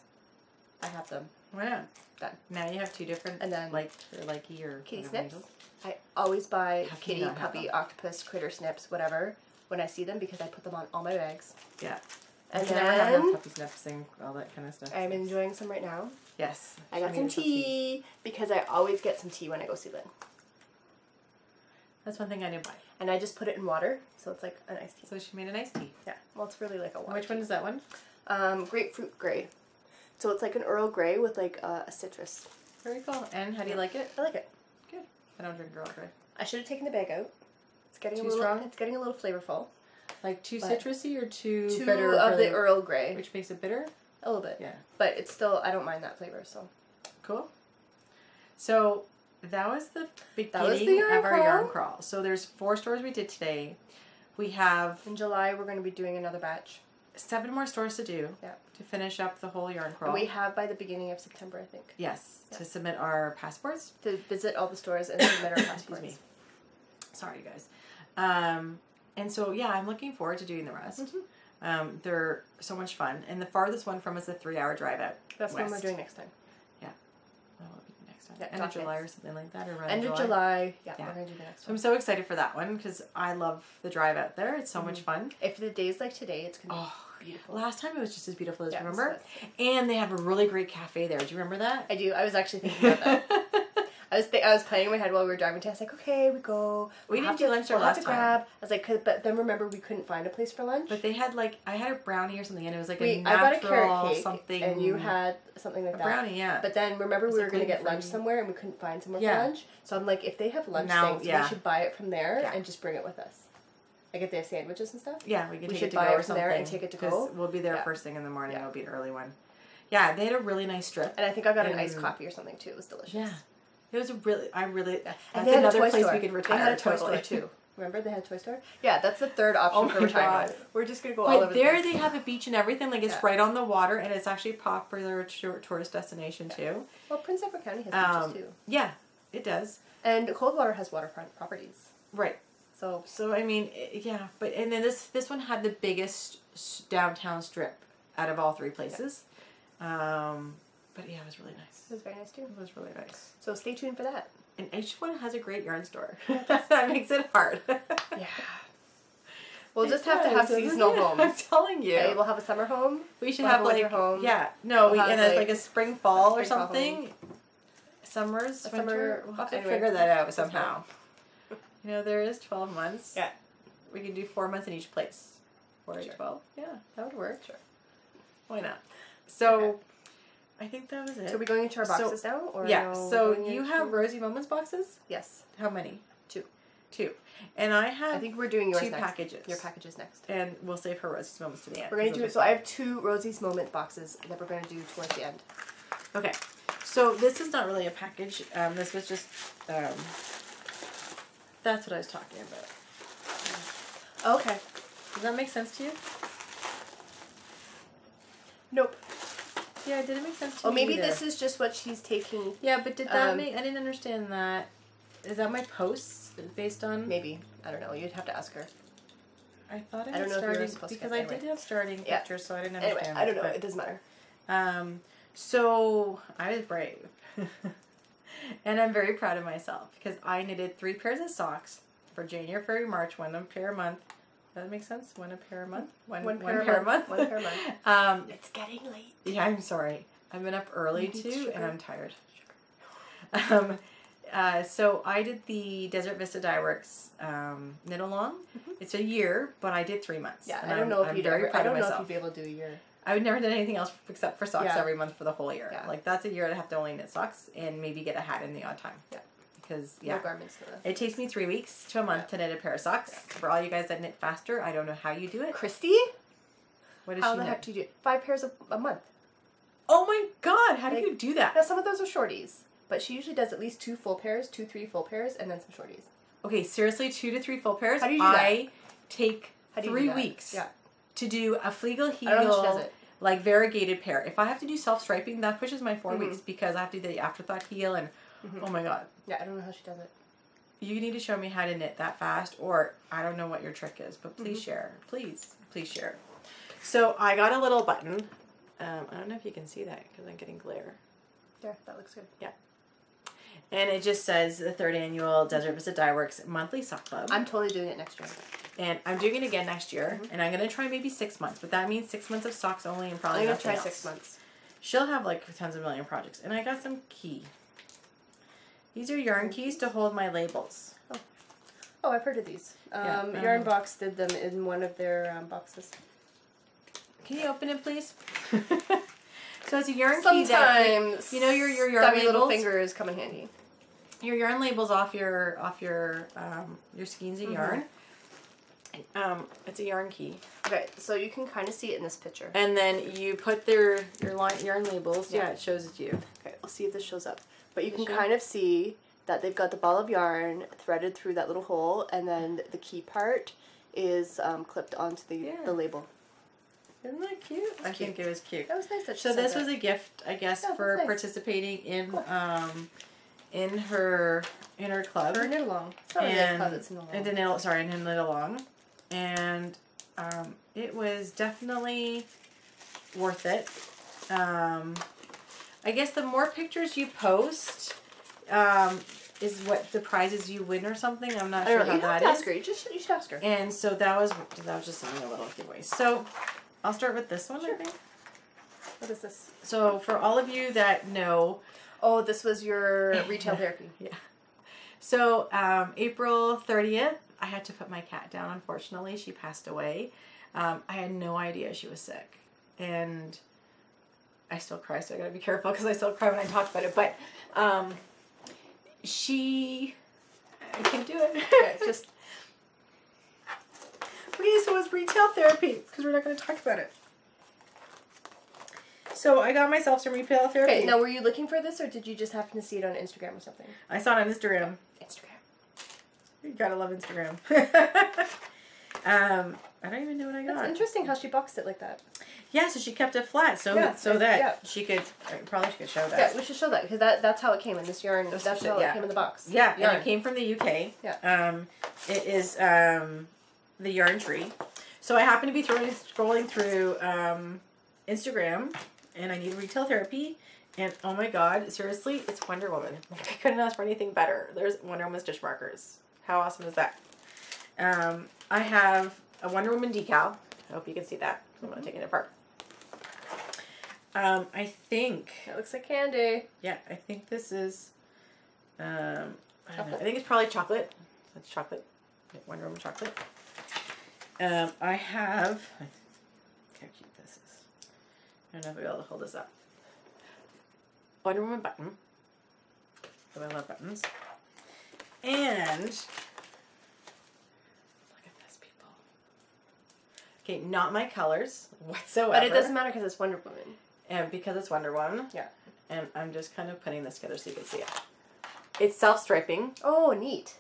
I have them. Wow. Done. Now you have two different, and then likey or kitty snips. Needles. I always buy kitty, puppy, octopus, critter snips, whatever, when I see them because I put them on all my bags. Yeah. And then never have enough puppy snips and all that kind of stuff. I'm enjoying some right now. Yes. I got some tea because I always get some tea when I go see Lynn. That's one thing I didn't buy. And I just put it in water, so it's like an iced tea. So she made an iced tea. Yeah. Well, it's really like a water. Which one is that one? Grapefruit gray. So it's like an Earl Grey with like a citrus. Very cool. And how do you like it? I like it. Good. I don't drink Earl Grey. I should have taken the bag out. It's getting too strong. It's getting a little flavorful. Like too citrusy or too bitter of the Earl Grey, which makes it bitter. A little bit. Yeah. But it's still, I don't mind that flavor. So cool. So that was the beginning of our yarn crawl. So there's 4 stores we did today. We have in July we're going to be doing another batch. 7 more stores to do. Yeah. To finish up the whole yarn crawl. And we have by the beginning of September, I think. Yes. Yeah. To submit our passports. To visit all the stores and submit our passports. Excuse me. Sorry, you guys. And so yeah, I'm looking forward to doing the rest. They're so much fun, and the farthest one from us is a 3-hour drive out. That's what we're doing next time. Yeah. Well, it'll be next time. Yeah, end of July or something like that, or around end of July. Yeah, we're gonna do the next one. So I'm so excited for that one because I love the drive out there. It's so much fun. If the day's like today, it's gonna be beautiful. Last time it was just as beautiful as remember. And they have a really great cafe there. Do you remember that? I do. I was actually thinking about that. I was planning in my head while we were driving to. I was like, okay, we go. We didn't do lunch there last time. I was like, but then remember we couldn't find a place for lunch. But they had I had a brownie or something, and it was like I got a carrot cake, something, and you had something like that. Brownie, yeah. But then remember we were going to get lunch somewhere, and we couldn't find somewhere for lunch. So I'm like, if they have lunch things, we should buy it from there and just bring it with us. Like if they have sandwiches and stuff. Yeah, we should buy it from there and take it to go. We'll be there first thing in the morning. It'll be an early one. Yeah, they had a really nice strip. And I think I got an iced coffee or something too. It was delicious. Yeah. It was that's another place we could retire. They had a toy store too. Remember they had a toy store? Yeah, that's the third option for retirement. We're just going to go all over the place. They have a beach and everything. Like it's right on the water, and it's actually a popular tourist destination too. Well, Prince Edward County has beaches too. Yeah, it does. And Coldwater has waterfront properties. Right. So I mean, yeah. But and then this one had the biggest downtown strip out of all 3 places. But yeah, it was really nice. It was very nice too. It was really nice. So stay tuned for that. And each one has a great yarn store. That makes it hard. Yeah. We'll just have to have seasonal homes. I'm telling you. Okay, we'll have a summer home. We should have like home. Yeah. No, we'll and like, like a spring fall or something. Summers, winter. We'll have to figure that out somehow. You know, there is 12 months. Yeah. We can do 4 months in each place. 4 to 12. Yeah, that would work. Sure. Why not? So, I think that was it. So are we going into our boxes now? Or yeah. no, So you have Rosy Moments boxes? Yes. How many? 2. 2. And I have I think we're doing yours 2 next. packages. Your packages next. And we'll save her Rosy's Moments to the end. We're going to do it. So I have 2 Rosie's Moment boxes that we're going to do towards the end. Okay. So this is not really a package. This was just, that's what I was talking about. Okay. Does that make sense to you? Nope. Yeah, did it make sense to you? Oh, maybe this is just what she's taking. Yeah, but did that make, I didn't understand that. Is that my posts based on? Maybe. I don't know. You'd have to ask her. I thought I don't know starting, if you were supposed because to. I did have starting pictures, so I didn't Anyway, understand. I don't know. It doesn't matter. So I was brave. And I'm very proud of myself because I knitted 3 pairs of socks for January, February, March, 1 pair a month. Does that make sense? 1 pair a month? One pair a month? 1 pair a month. It's getting late. Yeah, I'm sorry. I've been up early too, and I'm tired. So I did the Desert Vista Dye Works knit along. It's a year, but I did 3 months. Yeah, I don't know if you'd be able to do a year. I would never done anything else except for socks Yeah. every month for the whole year. Yeah. Like that's a year I'd have to only knit socks and maybe get a hat in the odd time. Yeah. Because No garments. it takes me 3 weeks to a month to knit a pair of socks. Yeah. For all you guys that knit faster, I don't know how you do it. Christy? What does how she the knit? heck do you do it? 5 pairs a month. Oh my god, how do you do that? Now some of those are shorties, but she usually does at least 2 full pairs, 2-3 full pairs, and then some shorties. Okay, seriously, 2 to 3 full pairs? How do you do that? I take 3 weeks to do a Flegel heel. I don't know how she does it. Like variegated pair. If I have to do self-striping, that pushes my 4 weeks because I have to do the afterthought heel and oh my god. Yeah, I don't know how she does it. You need to show me how to knit that fast, or I don't know what your trick is, but please share. Please share. So I got a little button. I don't know if you can see that because I'm getting glare. Yeah, that looks good. Yeah. And it just says the 3rd annual Desert Vista Dye Works monthly sock club. I'm totally doing it next year. And I'm doing it again next year, and I'm going to try maybe 6 months, but that means 6 months of socks only and probably nothing else. I'm going to try 6 months. She'll have like tons of million projects. And I got some key. These are yarn keys to hold my labels. Oh, I've heard of these. Yarn Box did them in one of their boxes. Can you open it, please? So it's a yarn key that, you know, your yarn labels. Little fingers come in handy. Your yarn labels off your skeins of yarn. It's a yarn key. Okay, so you can kind of see it in this picture. And then you put your yarn labels. Yeah, it shows it to you. Okay, I'll see if this shows up. But you can kind of see that they've got the ball of yarn threaded through that little hole, and then the key part is clipped onto the label. Isn't that cute? I think it was cute. That was nice that she So said this that. was a gift, I guess, for participating in her club. Her knit along. It's not really a club, it's knit along. Sorry, knit along. And it was definitely worth it. I guess the more pictures you post is what the prizes you win or something. I'm not sure how that is. Ask her. You should ask her. And so that was just something a little giveaway. So I'll start with this one, I think. What is this? So for all of you that know... Oh, this was your retail therapy. Yeah. So April 30th, I had to put my cat down, unfortunately. She passed away. I had no idea she was sick. And I still cry, so I gotta be careful because I still cry when I talk about it. But I can't do it. Okay, just... Okay, so it's retail therapy because we're not going to talk about it. So I got myself some retail therapy. Okay, now were you looking for this or did you just happen to see it on Instagram or something? I saw it on Instagram. You gotta love Instagram. I don't even know what I got. That's interesting how she boxed it like that. Yeah, so she kept it flat she could, probably she could show that. Yeah, we should show that because that's how it came in this yarn. That's how it came in the box. Yeah, and it came from the UK. Yeah. It is the Yarn Tree. So I happen to be scrolling through Instagram, and I need retail therapy. And oh my god, seriously, it's Wonder Woman. I couldn't ask for anything better. There's Wonder Woman stitch markers. How awesome is that? I have a Wonder Woman decal. I hope you can see that. I'm going to take it apart. I think... It looks like candy. Yeah, I think this is... I don't know. I think it's probably chocolate. That's chocolate. Wonder Woman chocolate. I have... Look how cute this is. I don't know if I'll be able to hold this up. Wonder Woman button. Oh, I love buttons. And... Look at this, people. Okay, not my colors whatsoever. But it doesn't matter because it's Wonder Woman. And because it's Wonder Woman. Yeah. And I'm just kind of putting this together so you can see it. It's self-striping. Oh, neat.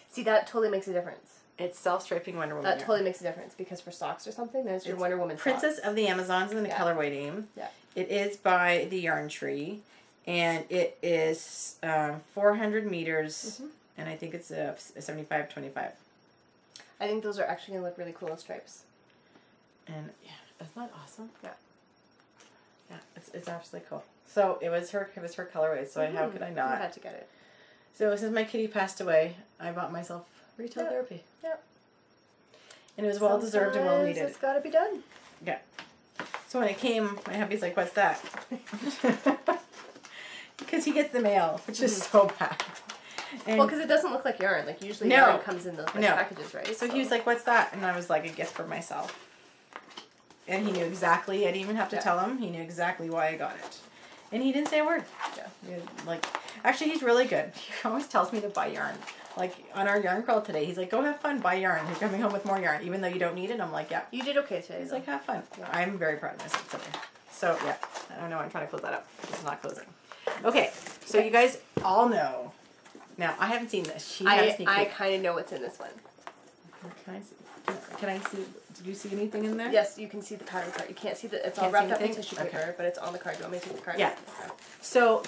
See, that totally makes a difference. It's self-striping Wonder Woman. That totally makes a difference because for socks or something, then it's your Wonder Woman Princess socks. of the Amazons in the colorway name. Yeah. It is by the Yarn Tree. And it is 400 meters. And I think it's a 75-25. I think those are actually going to look really cool as stripes. And yeah, isn't that awesome? Yeah. Yeah, it's absolutely cool. So it was her colorway, so how could I not? I had to get it. So since my kitty passed away, I bought myself retail therapy. Yeah. And it was well deserved and well needed. It's got to be done. Yeah. So when it came, my hubby's like, "What's that?" Because he gets the mail, which is so bad. And well, because it doesn't look like yarn. Like usually yarn comes in those packages, right? So he was like, "What's that?" And I was like, "A gift for myself." And he knew exactly. I didn't even have to tell him. He knew exactly why I got it. And he didn't say a word. Yeah. Like, actually, he's really good. He always tells me to buy yarn. Like, on our yarn crawl today, he's like, "Go have fun, buy yarn. You're coming home with more yarn, even though you don't need it." I'm like, "Yeah." You did okay today. He's like, "Have fun." Yeah. I'm very proud of myself today. So, yeah. I don't know. I'm trying to close that up. It's not closing. Okay. So, you guys all know. Now, I haven't seen this. She had a sneak peek. I kind of know what's in this one. Can I see? Can I see? Did you see anything in there? Yes, you can see the pattern card. You can't see the. It's all wrapped up in tissue paper, but it's on the card. Do you want me to take the card? Yeah. Okay. So,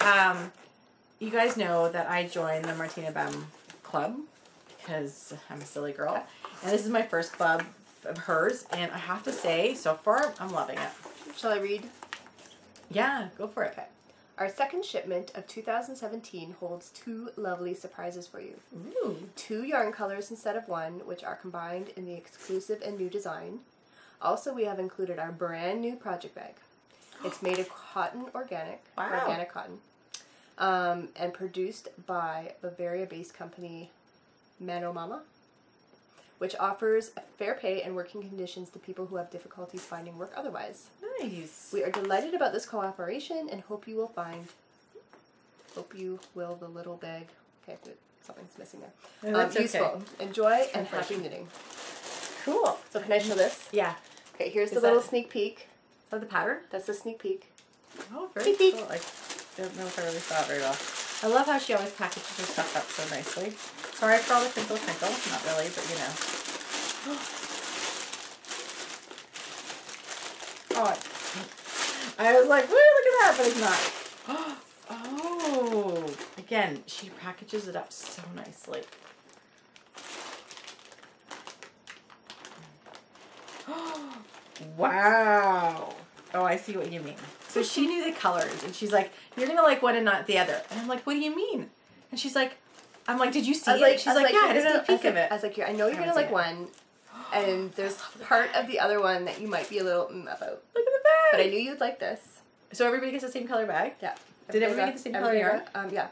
you guys know that I joined the Martina Bam Club because I'm a silly girl, and this is my first club of hers, and I have to say, so far, I'm loving it. Shall I read? Yeah, go for it. Okay. Our second shipment of 2017 holds 2 lovely surprises for you. Ooh. 2 yarn colors instead of 1, which are combined in the exclusive and new design. Also, we have included our brand new project bag. It's made of cotton organic cotton, and produced by Bavaria-based company Mano Mama, which offers fair pay and working conditions to people who have difficulties finding work otherwise. Nice. We are delighted about this cooperation and hope you will the little bag. Okay, something's missing there. No, that's useful. Okay. Enjoy and happy knitting. Cool. So can I show this? Yeah. Okay, here's the little sneak peek. Is that the pattern? That's the sneak peek. Oh, very Sneak cool. I don't know if I really saw it very well. I love how she always packages her stuff up so nicely. Sorry for all the crinkle. Not really, but you know. Oh, I was like, woo, look at that, but it's not. Oh, again, she packages it up so nicely. Wow. Oh, I see what you mean. So she knew the colors, and she's like, "You're gonna like one and not the other." And I'm like, "What do you mean?" And she's like, "I'm like, did you see it?" She's like, "Yeah, I did a peek of it." I was like, I know you're gonna like one, and there's part of the other one that you might be a little about. Look at the bag. But I knew you'd like this. So everybody gets the same color bag? Yeah. Did everybody get the same color yarn? Yeah.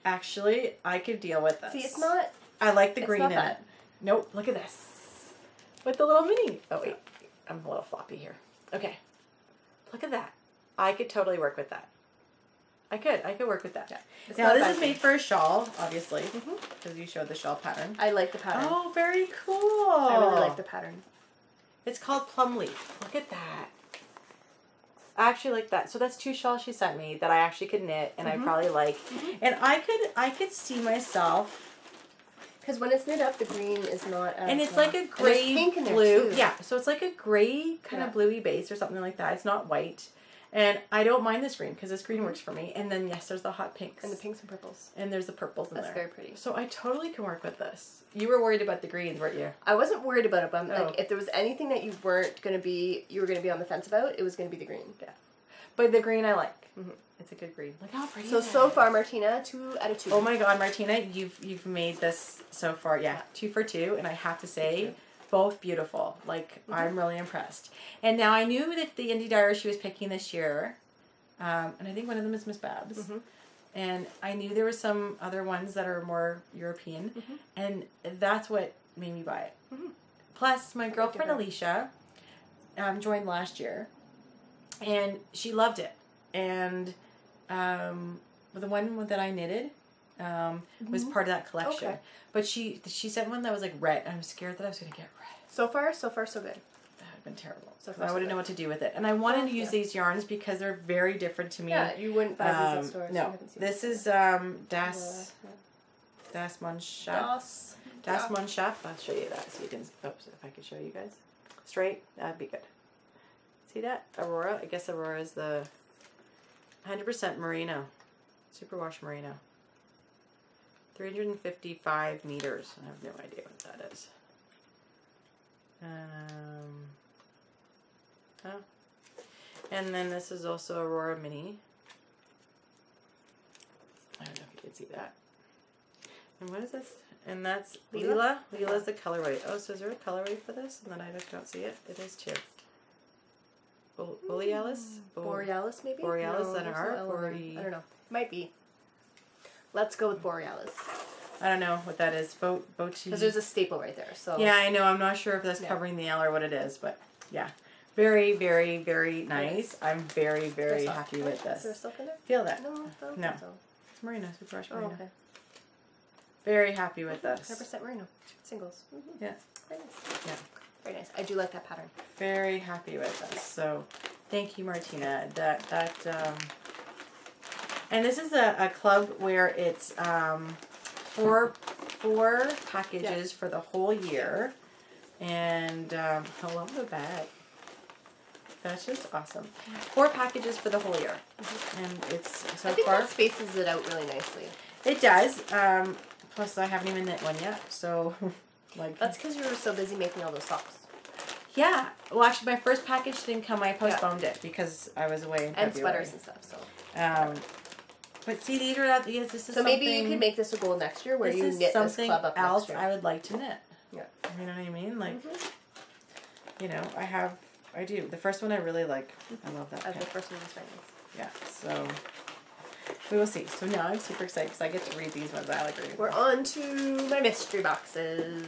Actually, I could deal with this. See, it's not. I like the green in bad. it. Nope, look at this. With the little mini. Oh wait, I'm a little floppy here. Okay. Look at that. I could totally work with that. I could work with that. Yeah. Now this is made for a shawl, obviously, because you showed the shawl pattern. I like the pattern. Oh, very cool. I really like the pattern. It's called Plum Leaf. Look at that. I actually like that. So that's 2 shawls she sent me that I actually could knit, and I probably like. And I could see myself. Because when it's knit up, the green is not as... And it's like a gray pink in there blue. too. Yeah, so it's like a gray kind of bluey base or something like that. It's not white. And I don't mind this green because this green works for me. And then, yes, there's the hot pinks. And the pinks and purples. And there's the purples in there. That's very pretty. So I totally can work with this. You were worried about the greens, weren't you? I wasn't worried about it, but like, if there was anything that you were going to be on the fence about, it was going to be the green. Yeah. But the green I like. It's a good green. Look how pretty so far, Martina, 2 out of 2. Oh my God, Martina, you've made this so far. Yeah, 2 for 2. And I have to say, both beautiful. Like, I'm really impressed. And now I knew that the indie dyers she was picking this year, and I think one of them is Miss Babs. And I knew there were some other ones that are more European, and that's what made me buy it. Plus, my girlfriend Alicia joined last year, and she loved it. And the one that I knitted was part of that collection. Okay. But she sent one that was like red. I'm scared that I was going to get red. So far, so good. That would have been terrible. I wouldn't know what to do with it. And I wanted to use these yarns because they're very different to me. Yeah, you wouldn't buy these in stores. No. This is Das Mannschaft. Das Mannschaft. I'll show you that so you can, oops, if I could show you guys. Straight, that'd be good. See that? Aurora? I guess Aurora is the 100% merino. Superwash merino. 355 meters. I have no idea what that is. Oh. And then this is also Aurora Mini. I don't know if you can see that. And what is this? And that's Lila. Lila's the colorway. Oh, so is there a colorway for this? And then I just don't see it. It is too. Borealis? Borealis, maybe? Borealis, is that an art? I don't know. Might be. Let's go with Borealis. I don't know what that is. Because there's a staple right there. So yeah, I know. I'm not sure if that's covering the L or what it is, but yeah. Very, very, very nice. I'm very, very happy with this. Is there silk in there? Feel that? No, I don't think so. It's merino, Superwash merino. Oh, okay. Very happy with this. 100% merino. Singles. Yeah. Very nice. Yeah. Very nice. I do like that pattern. Very happy with this. So, thank you, Martina. And this is a club where it's four packages for the whole year. And I love the bag. That's just awesome. 4 packages for the whole year. And it's so I think far. that spaces it out really nicely. It does. Plus, I haven't even knit one yet. So, like. That's because you were so busy making all those socks. Yeah. Well, actually, my first package didn't come. I postponed it because I was away in February. And sweaters and stuff, so. But see, these are not. This is so maybe you could make this a goal next year where you knit this club up else next year. I would like to knit. Yeah. You know what I mean? Like, you know, I do. The first one I really like. I love that. The first one was very nice. Yeah. So we will see. So now I'm super excited because I get to read these ones. I like reading. We're on to my mystery boxes.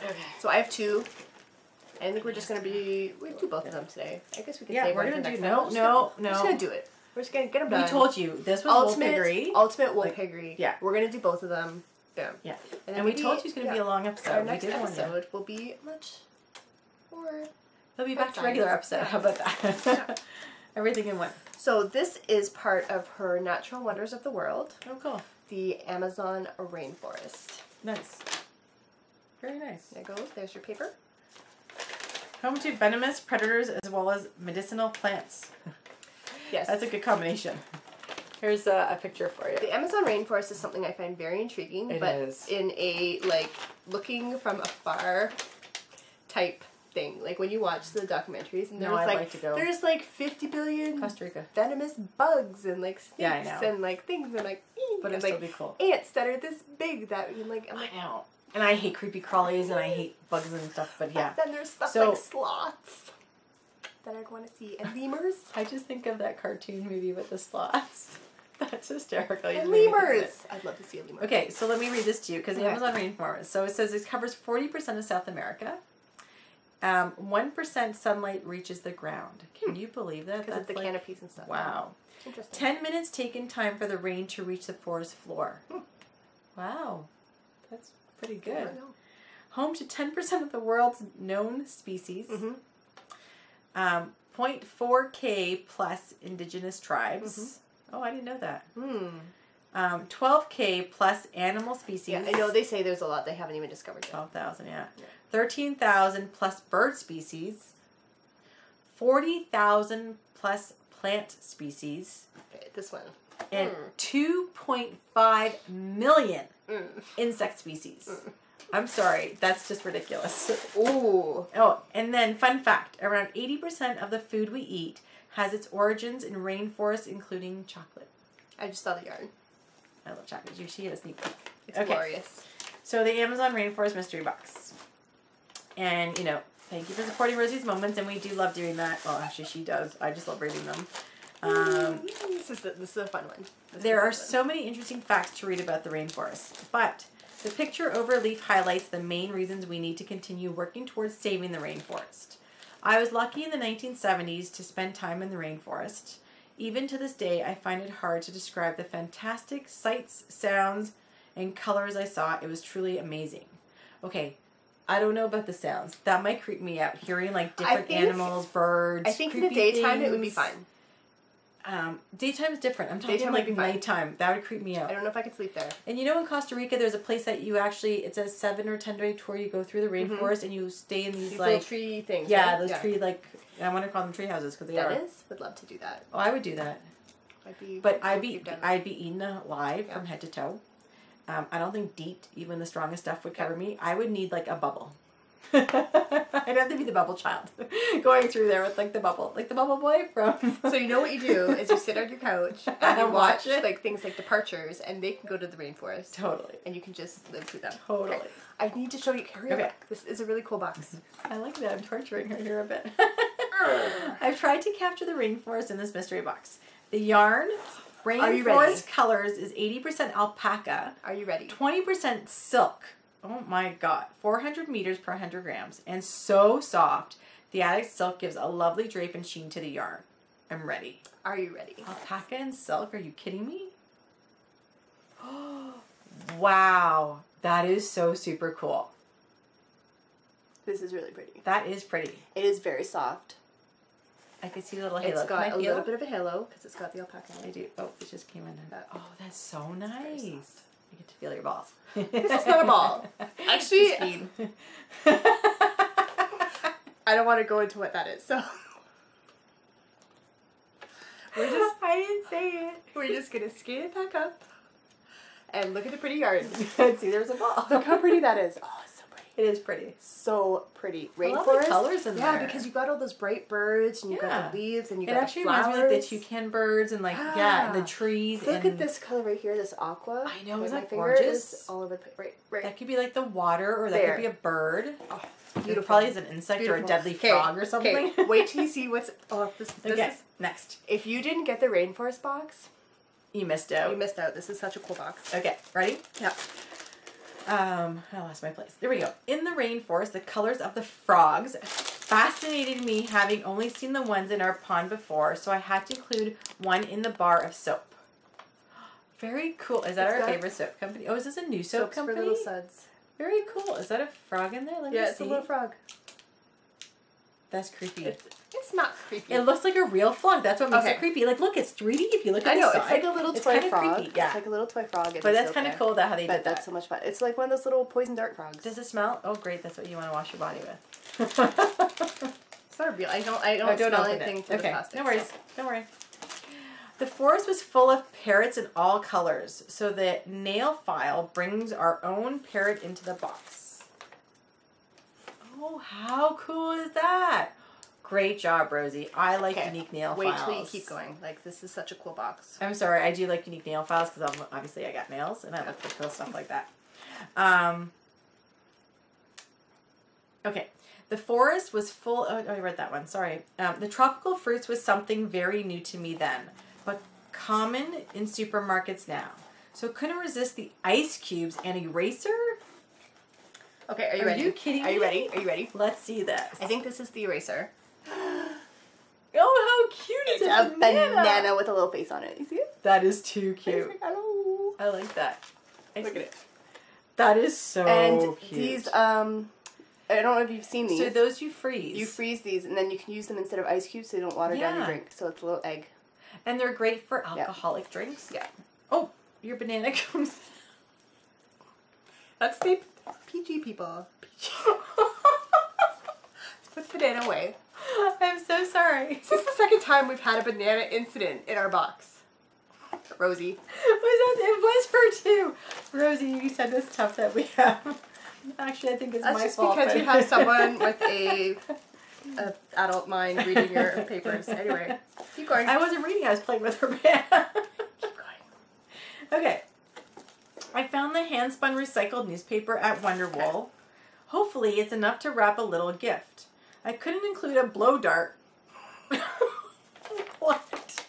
Okay. So I have 2. I think we're just going to we do both of them today. I guess we can save one for next time. No. We're just going to do it. We're just going to get them done. We told you. This was wool piggery. Ultimate wool piggery. Yeah. We're going to do both of them. Boom. Yeah. And we told you it's going to be a long episode. Our next episode will be much more... They'll be back to regular episode. Yeah. How about that? Yeah. Everything in one. So this is part of her Natural Wonders of the World. Oh, cool. The Amazon rainforest. Nice. Very nice. There it goes. There's your paper. Home to venomous predators as well as medicinal plants. Yes. That's a good combination. Here's a picture for you. The Amazon rainforest is something I find very intriguing. It is. In a, like, looking from afar type thing. Like, when you watch the documentaries and there's, like, 50 billion Costa Rica venomous bugs and, like, snakes and, like, things and, like, but it'd still be cool. Ants that are this big that, like, I know. And I hate creepy crawlies and I hate bugs and stuff, but yeah. Then there's stuff like sloths that I'd want to see. And lemurs. I just think of that cartoon movie with the sloths. That's hysterical. And lemurs. I'd love to see a lemur. Okay, so let me read this to you because the Amazon rainforest. So it says it covers 40% of South America. 1% sunlight reaches the ground. Can you believe that? Because of the canopies and stuff. Wow. Interesting. 10 minutes taken time for the rain to reach the forest floor. Wow. That's pretty good. Home to 10% of the world's known species. 0.4K plus indigenous tribes. Oh, I didn't know that. 12K plus animal species. Yeah, I know they say there's a lot they haven't even discovered yet. 12,000, yeah. 13,000 plus bird species. 40,000 plus plant species. Okay, this one. And 2.5 million insect species. I'm sorry, that's just ridiculous. Ooh. Oh, and then fun fact, around 80% of the food we eat has its origins in rainforests, including chocolate. I just saw the yarn. I love chocolate. You see it a sneak peek. It's glorious. So the Amazon Rainforest Mystery Box. And, you know, thank you for supporting Rosie's Moments, and we do love doing that. Well, actually, she does. I just love reading them. This is a fun one. There are so many interesting facts to read about the rainforest, but the picture overleaf highlights the main reasons we need to continue working towards saving the rainforest. I was lucky in the 1970s to spend time in the rainforest. Even to this day, I find it hard to describe the fantastic sights, sounds, and colors I saw. It was truly amazing. Okay, I don't know about the sounds. That might creep me out. Hearing like different animals, birds. I think in the daytime it would be fine. Daytime's different. I'm talking like nighttime. That would creep me out. I don't know if I could sleep there. And you know, in Costa Rica, there's a place that you actually, it's a 7 or 10 day tour. You go through the rainforest and you stay in these like little tree things. Yeah, right? those tree like, I want to call them tree houses because they are. Would love to do that. Oh, I would do that. I'd be eaten alive from head to toe. I don't think DEET, even the strongest stuff, would cover me. I would need like a bubble. I'd have to be the bubble child going through there with like the bubble boy from. So you know what you do is you sit on your couch and you watch like things like Departures, and they can go to the rainforest. Totally. And you can just live through them. Totally. Okay. I need to show you. Okay. This is a really cool box. I like that. I'm torturing her here a bit. I've tried to capture the rainforest in this mystery box. The yarn, rainforest colors, is 80% alpaca. Are you ready? 20% silk. Oh my god. 400 meters per 100 grams. And so soft. The added silk gives a lovely drape and sheen to the yarn. I'm ready. Are you ready? Alpaca and silk? Are you kidding me? Wow. That is so super cool. This is really pretty. That is pretty. It is very soft. I can see the little halo. It's got a little bit of a halo because it's got the alpaca. I do. Oh, it just came in. Oh, that's so nice. You get to feel your balls. This is not a ball. Actually, I don't want to go into what that is. So I didn't say it. We're just gonna skate it back up and look at the pretty yarn. See, there's a ball. Look how pretty that is. Oh, it's so pretty. It is pretty. So pretty. Rainforest. Colors in there. Yeah, because you got all those bright birds and you got the leaves and you got the flowers. It actually reminds me like the toucan birds and like and the trees. Look at this color right here, this aqua. I know, isn't that gorgeous? All over the right. That could be like the water, or that could be a bird. Oh, beautiful. It probably is an insect or a deadly frog or something. Okay, wait till you see what's. Oh, this is next. If you didn't get the rainforest box, you missed out. You missed out. This is such a cool box. Okay, ready? Yeah. I lost my place. There we go. In the rainforest, the colors of the frogs fascinated me, having only seen the ones in our pond before, so I had to include one in the bar of soap. Very cool. Is that our favorite soap company? Oh, is this a new soap company? For little suds. Very cool. Is that a frog in there? Let me see. It's a little frog. That's creepy. It's not creepy. It looks like a real frog. That's what makes it creepy. Like, look, it's 3D if you look at the side. It's like a little toy frog. Creepy. Yeah. It's like a little toy frog. But that's kind of cool how they did that. That's so much fun. It's like one of those little poison dart frogs. Does it smell? Oh, great. That's what you want to wash your body with. It's not real. I don't smell anything through the plastic. No worries. Don't worry. The forest was full of parrots in all colors, so the nail file brings our own parrot into the box. Oh, how cool is that? Great job, Rosie. I like unique nail files. Wait till you keep going. Like, this is such a cool box. I'm sorry. I do like unique nail files because obviously I got nails and I look for cool stuff like that. Okay. The forest was full... Oh, I read that one. Sorry. The tropical fruits was something very new to me then, but common in supermarkets now. So couldn't resist the ice cubes and eraser. Okay, are you ready? Are you kidding me? Are you ready? Are you ready? Let's see this. I think this is the eraser. Oh, how cute is it? It's a banana with a little face on it. You see it? That is too cute. Like, hello. I like that. Look at it. That is so cute. These, I don't know if you've seen these. So those you freeze. You freeze these, and then you can use them instead of ice cubes so they don't water down your drink. So it's a little egg. And they're great for alcoholic drinks. Yeah. Oh, your banana comes. That's the PG people. Let's put the banana away. I'm so sorry. This is the second time we've had a banana incident in our box. Rosie. It was for two. Rosie, you said this stuff that we have. Actually, I think it's my fault. That's just because you have someone with a adult mind reading your papers. Anyway, keep going. I wasn't reading. I was playing with her banana. Keep going. Okay. I found the hand-spun recycled newspaper at Wonderwool. Hopefully it's enough to wrap a little gift. I couldn't include a blow dart. What?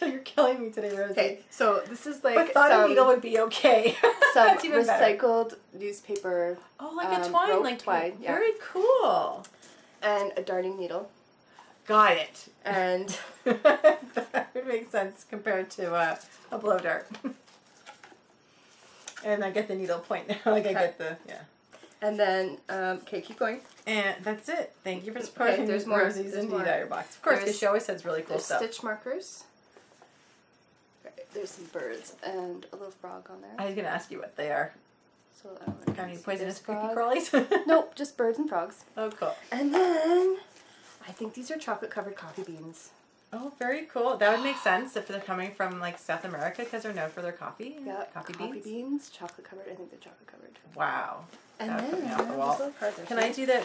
You're killing me today, Rosie. Okay, so this is like but thought a needle would be okay. Some recycled newspaper. Oh, like a twine, like twine. Yeah. Very cool. And a darning needle. Got it. And that would make sense compared to a blow dart. And I get the needle point now. Like I get the And then okay, keep going. And that's it. Thank you for supporting there's more. Rosie's Indie Dyer box. Of course, because she always sends really cool stuff. Stitch markers. There's some birds and a little frog on there. I was gonna ask you what they are. So I don't know. Any poisonous creepy crawlies? Nope, just birds and frogs. Oh, cool. And then I think these are chocolate covered coffee beans. Oh, very cool. That would make sense if they're coming from like South America because they're known for their coffee. Yeah, coffee beans, chocolate covered. I think they're chocolate covered. Wow. And that then off the wall. Can I do the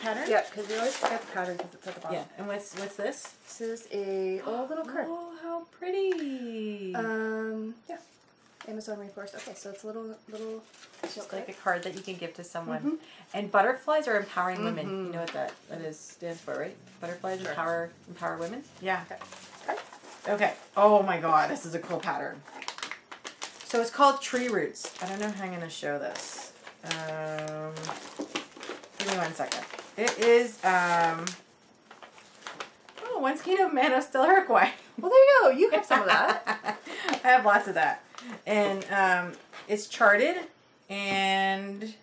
pattern? Yeah, because we always forget the pattern because it's at the bottom. Yeah. And what's this? This is a little card. Oh, how pretty. Yeah. Amazon rainforest. Okay, so it's a little. It's just like a card that you can give to someone. And butterflies are empowering women. You know what that stands for, right? Butterflies empower women. Yeah. Okay. Oh my God, this is a cool pattern. So it's called Tree Roots. I don't know how I'm gonna show this. Give me 1 second. It is one skein of Mano Still Iroquois. Well, there you go. You have some of that. I have lots of that. And it's charted and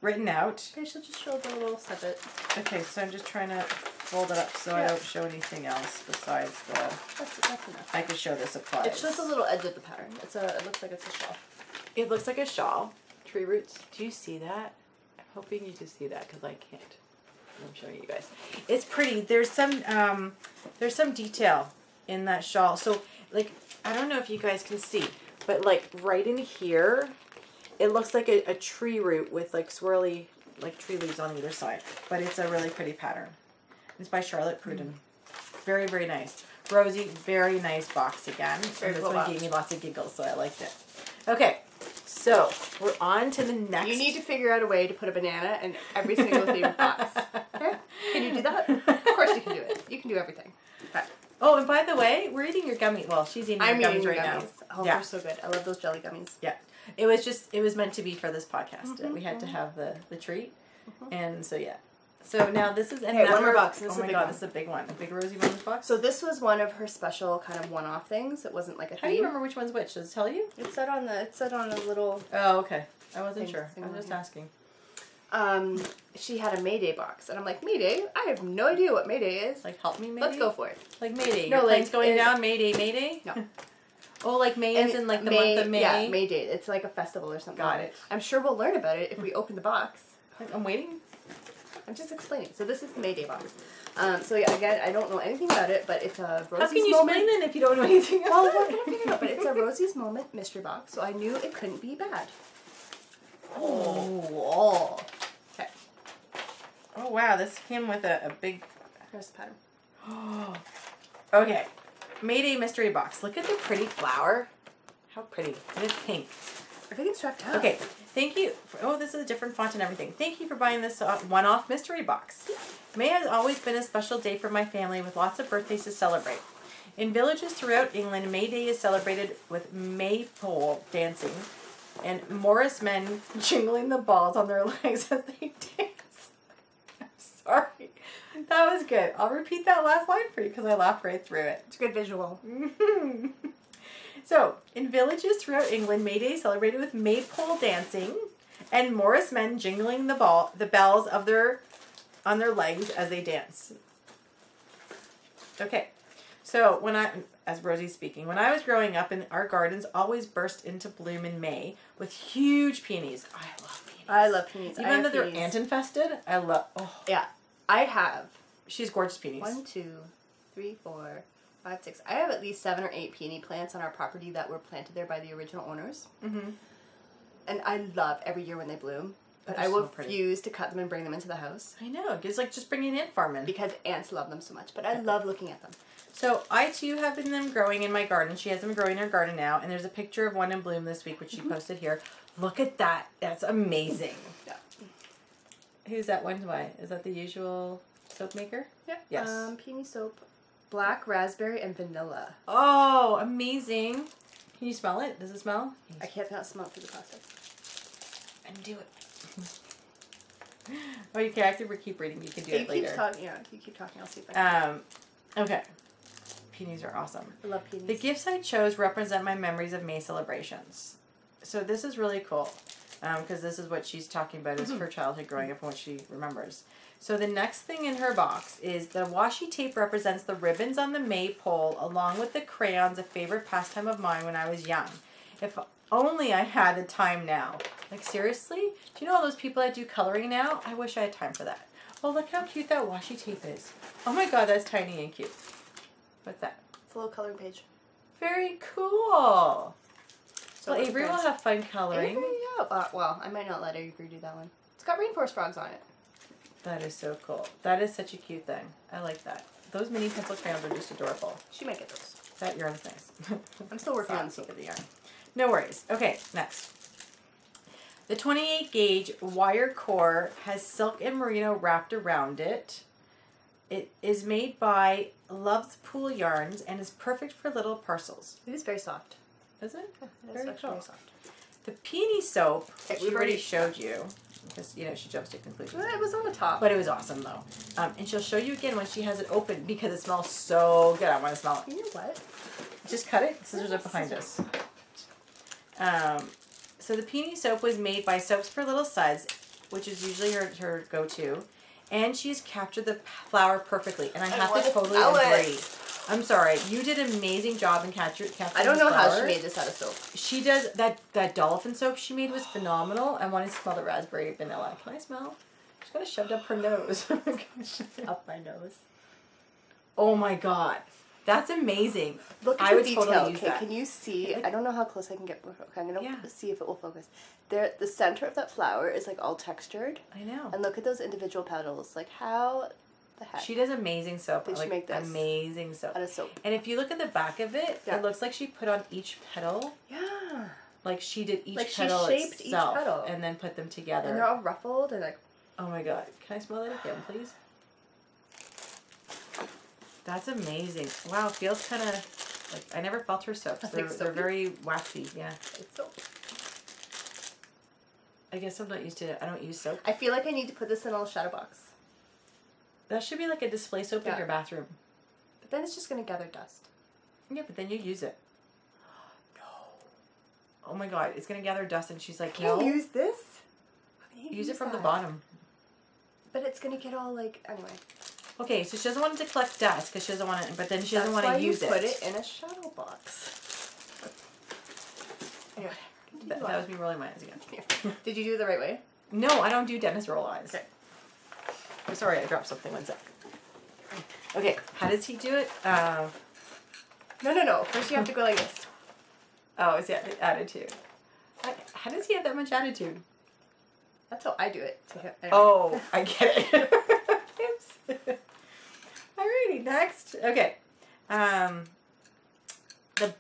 written out. Okay, she'll just show the little snippet. Okay, so I'm just trying to fold it up so I don't show anything else besides the... That's enough. I could show the supplies. It shows the little edge of the pattern. It looks like it's a shawl. It looks like a shawl. Tree roots. Do you see that? I'm hoping you can see that because I can't. I'm showing you guys. It's pretty. There's some detail in that shawl. So, like, I don't know if you guys can see, but like right in here, it looks like a tree root with like swirly like tree leaves on either side. But it's a really pretty pattern. It's by Charlotte Pruden. Very, very nice. Rosie, very nice box again. And this one gave me lots of giggles, so I liked it. Okay, so we're on to the next. You need to figure out a way to put a banana in every single favorite box. Okay? Can you do that? Of course you can do it. You can do everything. Okay. Oh, and by the way, we're eating your gummies. Well, she's eating your gummies right now. Oh, they're so good. I love those jelly gummies. Yeah. It was meant to be for this podcast. We had to have the treat. And so, yeah. So now this is another... one more box. Oh my God, this is a big one. A big Rosie bonus box. So this was one of her special kind of one-off things. It wasn't like a theme. How do you remember which one's which? Does it tell you? It said on a little... Oh, okay. I wasn't sure. I was just asking. She had a Mayday box. And I'm like, Mayday? I have no idea what Mayday is. Like, help me, Mayday? Let's go for it. Like Mayday. No, Your plane's like, going down? Mayday, Mayday? No. Oh, like May is in like the month of May? Yeah, Mayday. It's like a festival or something. Got it. I'm sure we'll learn about it if we open the box. I'm waiting. I'm just explaining. So this is the Mayday box. So yeah, again, I don't know anything about it, but it's a Rosie's Moment. How can you explain then if you don't know anything about it? Well, we're going to figure it out, but it's a Rosie's Moment mystery box, so I knew it couldn't be bad. Oh. Okay. Oh, wow. This came with a big... Here's the pattern. Oh. Okay. Mayday mystery box. Look at the pretty flower. How pretty. And it's pink. Everything's wrapped up. Okay. Thank you. This is a different font and everything. Thank you for buying this one-off mystery box. May has always been a special day for my family with lots of birthdays to celebrate. In villages throughout England, May Day is celebrated with maypole dancing and Morris men jingling the balls on their legs as they dance. I'm sorry. That was good. I'll repeat that last line for you because I laughed right through it. It's a good visual. So, in villages throughout England, May Day is celebrated with maypole dancing and Morris men jingling the bells on their legs as they dance. Okay, so as Rosie's speaking, when I was growing up, our gardens always burst into bloom in May with huge peonies. I love peonies. I love peonies. Even though they're ant-infested, I love... Oh. Yeah, I have. She's gorgeous peonies. 1, 2, 3, 4, 5, 6. I have at least 7 or 8 peony plants on our property that were planted there by the original owners. Mm-hmm. And I love every year when they bloom. But I will refuse to cut them and bring them into the house. I know. It's like just bringing an ant farm in. Because ants love them so much. But I love looking at them. So I too have been them growing in my garden. She has them growing in her garden now. And there's a picture of one in bloom this week, which she posted here. Look at that. That's amazing. Yeah. Who's that one by? Is that the usual soap maker? Yeah. Yes. Peony soap. Black raspberry and vanilla. Oh, amazing. Can you smell it? Does it smell? I can't smell it through the plastic. And do it. Oh, you can actively keep reading. You can do it later. You keep talking. I'll see if I can. Okay. Peonies are awesome. I love peonies. The gifts I chose represent my memories of May celebrations. So this is really cool. Because this is what she's talking about is her childhood growing up and what she remembers. So the next thing in her box is the washi tape represents the ribbons on the maypole along with the crayons, a favorite pastime of mine when I was young. If only I had the time now. Like seriously? Do you know all those people that do coloring now? I wish I had time for that. Oh, look how cute that washi tape is. Oh my god, that's tiny and cute. What's that? It's a little coloring page. Very cool. So well, Avery will have fun coloring. Avery, yeah. Well, I might not let Avery do that one. It's got rainforest frogs on it. That is so cool. That is such a cute thing. I like that. Those mini pencil crayons are just adorable. She might get those. That yarn is nice. I'm still working on the soap of the yarn. No worries. Okay, next. The 28 gauge wire core has silk and merino wrapped around it. It is made by Love's Pool Yarns and is perfect for little parcels. It is very soft. Is it? Yeah, Very cool. Very soft. The peony soap, Okay, we already showed you. Because, you know, she jumps to conclusions. Well, it was on the top. But it was awesome, though. And she'll show you again when she has it open because it smells so good. I want to smell it. You know what? Just cut it. Scissors are behind us. So the peony soap was made by Soaps for Little Suds, which is usually her go-to. And she's captured the flower perfectly. And I have to totally agree. I'm sorry. You did an amazing job in capturing I don't know how she made this out of soap. She does. That dolphin soap she made was phenomenal. I want to smell the raspberry vanilla. Can I smell? She's got it shoved up her nose. Up my nose. Oh my god. That's amazing. Look at the detail. Totally use that. Can you see? I don't know how close I can get. Okay, I'm going to see if it will focus. There, the center of that flower is like all textured. I know. And look at those individual petals. Like how the heck? She does amazing soap. Did she make this? Amazing soap. Out of soap. And if you look at the back of it, it looks like she put on each petal. Yeah. Like she did each like petal she shaped itself each petal. and then put them together. And they're all ruffled and like. Oh my god. Can I smell that again, please? That's amazing. Wow, feels kind of like I never felt her soaps. They're very waxy. Yeah. It's soap. I guess I'm not used to it. I don't use soap. I feel like I need to put this in a little shadow box. That should be like a display soap in your bathroom. But then it's just going to gather dust. Yeah, but then you use it. No. Oh my god, it's going to gather dust and she's like, Can you use this? Use it from the bottom. But it's going to get all like, anyway. Okay, so she doesn't want it to collect dust because she doesn't want it, but then she doesn't want to use it. Put it in a shadow box. Anyway, that was me rolling my eyes again. Did you do it the right way? No, I don't do Dennis roll eyes. Okay. I'm sorry, I dropped something. One sec. Okay, how does he do it? No. First you have to go like this. Oh, it's attitude. How does he have that much attitude? That's how I do it to him. Anyway. Oh, I get it. Alrighty, next. Okay. The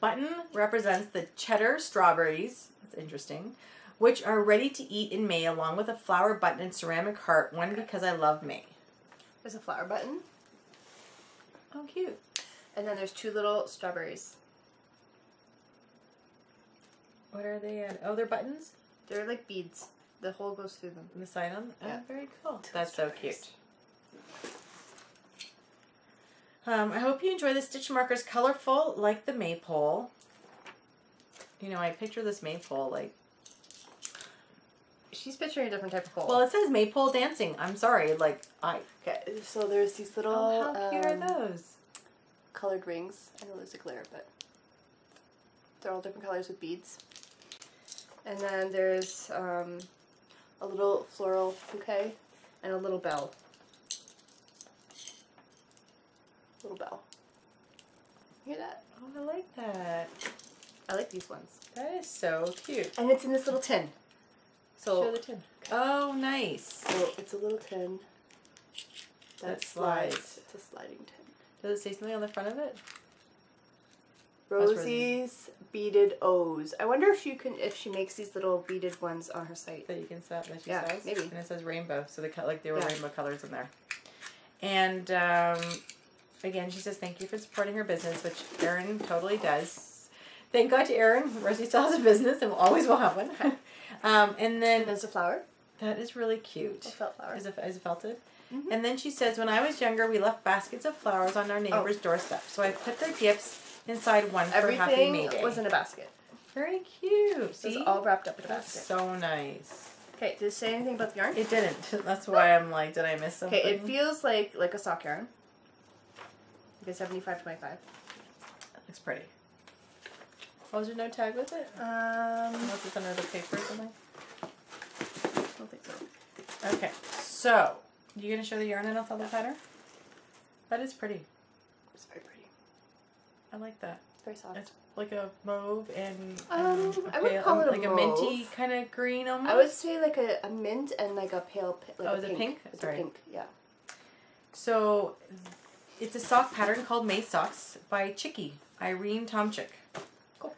button represents the cheddar strawberries. That's interesting. Which are ready to eat in May along with a flower button and ceramic heart. One because I love May. There's a flower button. Oh, cute. And then there's two little strawberries. What are they? Oh, they're buttons? They're like beads. The hole goes through them. And the side on? Yeah. Oh, very cool. That's so cute. I hope you enjoy the stitch markers. Colorful, like the maypole. You know, I picture this maypole like... She's picturing a different type of pole. Well, it says maypole dancing. I'm sorry, like, Okay, so there's these little... Oh, how cute are those? Colored rings. I know there's a glare, but... They're all different colors with beads. And then there's a little floral bouquet and a little bell. Little bell. Hear that? Oh, I like that. I like these ones. That is so cute. And it's in this little tin. So show the tin. Oh, nice. So it's a little tin that slides. It's a sliding tin. Does it say something on the front of it? Rosie's beaded O's. I wonder if she makes these little beaded ones on her site that you can set. That she says. Maybe. And it says rainbow, so they cut like there were rainbow colors in there. And again, she says thank you for supporting her business, which Aryn totally does. Thank God to Aryn. Rosie still has a business and always will have one. And then there's a flower. That is really cute. A felt flower. Is it felted? Mm-hmm. And then she says, when I was younger, we left baskets of flowers on our neighbor's doorstep. So I put their gifts inside one for Happy May Day. Everything was in a basket. Very cute. See? It was all wrapped up in a basket. So nice. Okay, did it say anything about the yarn? It didn't. That's why I'm like, did I miss something? Okay, it feels like a sock yarn. Like a 75-25. That looks pretty. Oh, is there no tag with it? Unless it's under the paper or something? I don't think so. Okay, so, you going to show the yarn and I'll tell the pattern? That is pretty. It's very pretty. I like that. It's very soft. It's like a mauve and I would call it a like mauve. a minty kind of green almost. I would say like a mint and like a pale like is it pink? It's a pink, yeah. So it's a sock pattern called May Socks by Chickie, Aryn Tomczyk. Cool.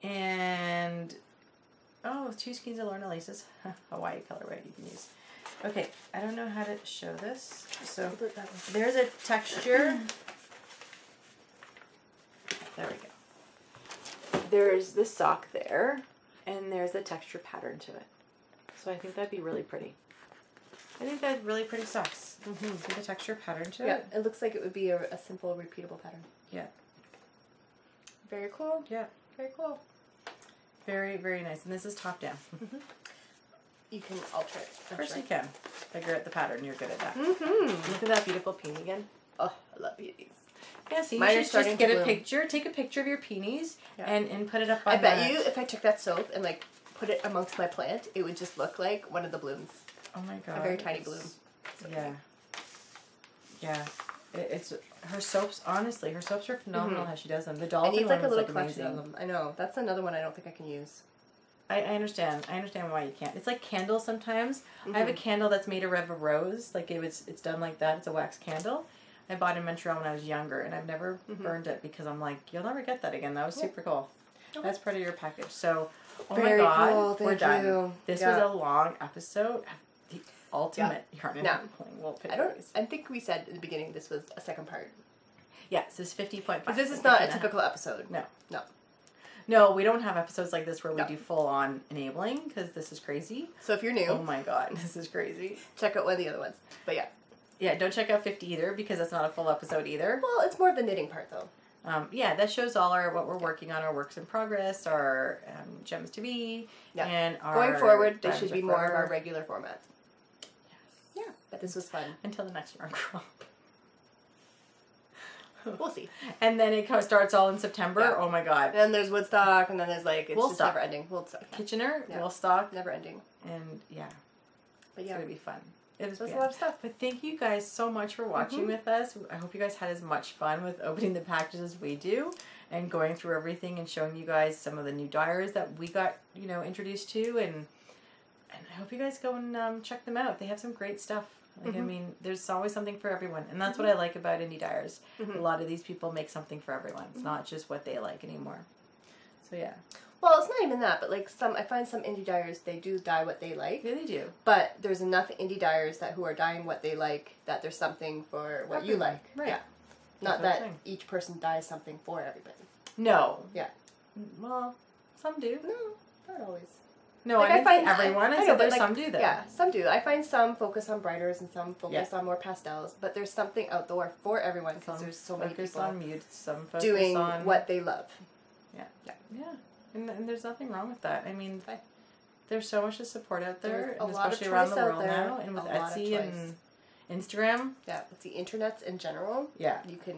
And 2 skeins of Lorna laces. Hawaii colorway you can use. Okay, I don't know how to show this. So there's a texture. There we go. There's the sock there, and there's the texture pattern to it. So I think that'd be really pretty. I think that's really pretty socks. See the texture pattern to it? Yeah, it looks like it would be a simple, repeatable pattern. Yeah. Very cool. Yeah. Very cool. Very, very nice. And this is top down. You can alter it. Of course you can. Figure out the pattern. You're good at that. Look at that beautiful peony again. Oh, I love peonies. Yeah, so you should just get a picture. Take a picture of your peonies and put it up on I bet you if I took that soap and like put it amongst my plant, it would just look like one of the blooms. Oh my god. A very tiny bloom. Yeah. Yeah. It's her soaps. Honestly, her soaps are phenomenal. How she does them. The dolphin I need like one a little was, collection of them. I know that's another one I don't think I can use. I understand. I understand why you can't. It's like candles sometimes. I have a candle that's made of Red Rose. Like it's done like that. It's a wax candle. I bought it in Montreal when I was younger, and I've never burned it because I'm like, you'll never get that again. That was super cool. Okay. That's part of your package. So, my god, cool. we're done. You. This was a long episode. The ultimate yarn and I think we said in the beginning this was a second part. Yeah, this is 50.5. Because this is not a typical episode. No, we don't have episodes like this where we do full-on enabling, because this is crazy. So if you're new... Oh my god, this is crazy. Check out one of the other ones. But yeah. Yeah, don't check out 50 either, because that's not a full episode either. Well, it's more of the knitting part, though. Yeah, that shows all what we're working on, our works in progress, our gems to be, and our... Going forward, they should be more of our regular format. Yes. Yeah, but this was fun. Until the next yarn crop. We'll see. And then it starts all in September. Yeah. Oh my god. And then there's Woodstock, and then there's like, it's just never ending. Woodstock. Kitchener, Woodstock. Never ending. And yeah. But it's going to be fun. It was a lot of stuff. But thank you guys so much for watching with us. I hope you guys had as much fun with opening the packages as we do, and going through everything and showing you guys some of the new dyers that we got, introduced to, and I hope you guys go and check them out. They have some great stuff. Like, I mean, there's always something for everyone. And that's what I like about indie dyers. A lot of these people make something for everyone. It's not just what they like anymore. So, yeah. Well, it's not even that, but like I find some indie dyers, they do dye what they like. Yeah, they do. But there's enough indie dyers who are dyeing what they like that there's something for what you like. Right. Yeah. Not that each person dyes something for everybody. No. Yeah. Well, some do. No, not always. No, like, I didn't say everyone. I said there's some do, though. Yeah, some do. I find some focus on brighters and some focus on more pastels, but there's something outdoor for everyone because there's so many people on mute, some focus doing on what they love. Yeah. And there's nothing wrong with that. I mean, there's so much to support out there, and especially around the world now, and with Etsy and Instagram. Yeah, with the internets in general. Yeah. You can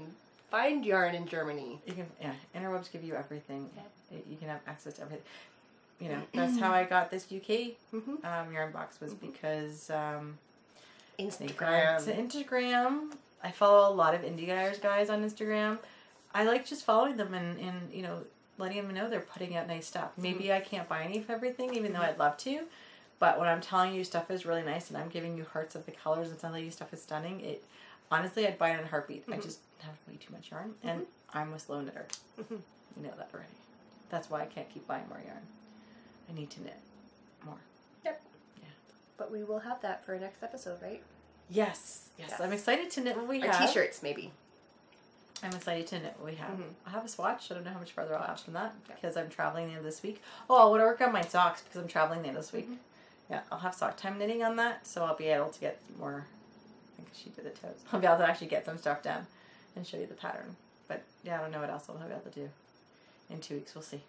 find yarn in Germany. You can, interwebs give you everything. Yeah. You can have access to everything. That's how I got this UK yarn box, was because Instagram. I follow a lot of indie guys on Instagram. I like just following them and letting them know they're putting out nice stuff. Maybe I can't buy any of everything, even though I'd love to. But when I'm telling you stuff is really nice and I'm giving you hearts of the colors and telling you stuff is stunning, Honestly, I'd buy it in a heartbeat. I just have way too much yarn, and I'm a slow knitter. You know that already. That's why I can't keep buying more yarn. I need to knit more. Yep. Yeah. But we will have that for our next episode, right? Yes. I'm excited to knit what we have. Our t-shirts, maybe. I'm excited to knit what we have. I have a swatch. I don't know how much farther I'll have from that because I'm traveling the end of this week. Oh, I want to work on my socks because I'm traveling the end of this week. Yeah, I'll have sock time knitting on that, so I'll be able to get more. I think she did the toes. I'll be able to actually get some stuff done and show you the pattern. But yeah, I don't know what else I'll be able to do in 2 weeks. We'll see.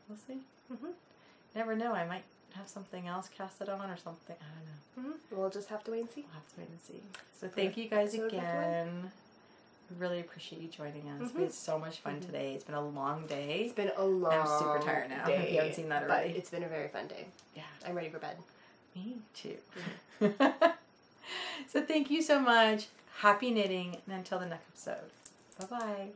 We'll see. You never know. I might have something else casted on or something. I don't know. We'll just have to wait and see. We'll have to wait and see. So thank you guys again. We really appreciate you joining us. We had so much fun today. It's been a long day. It's been a long day. I'm super tired now. If you haven't seen that already. But it's been a very fun day. Yeah. I'm ready for bed. Me too. So thank you so much. Happy knitting. And until the next episode. Bye-bye.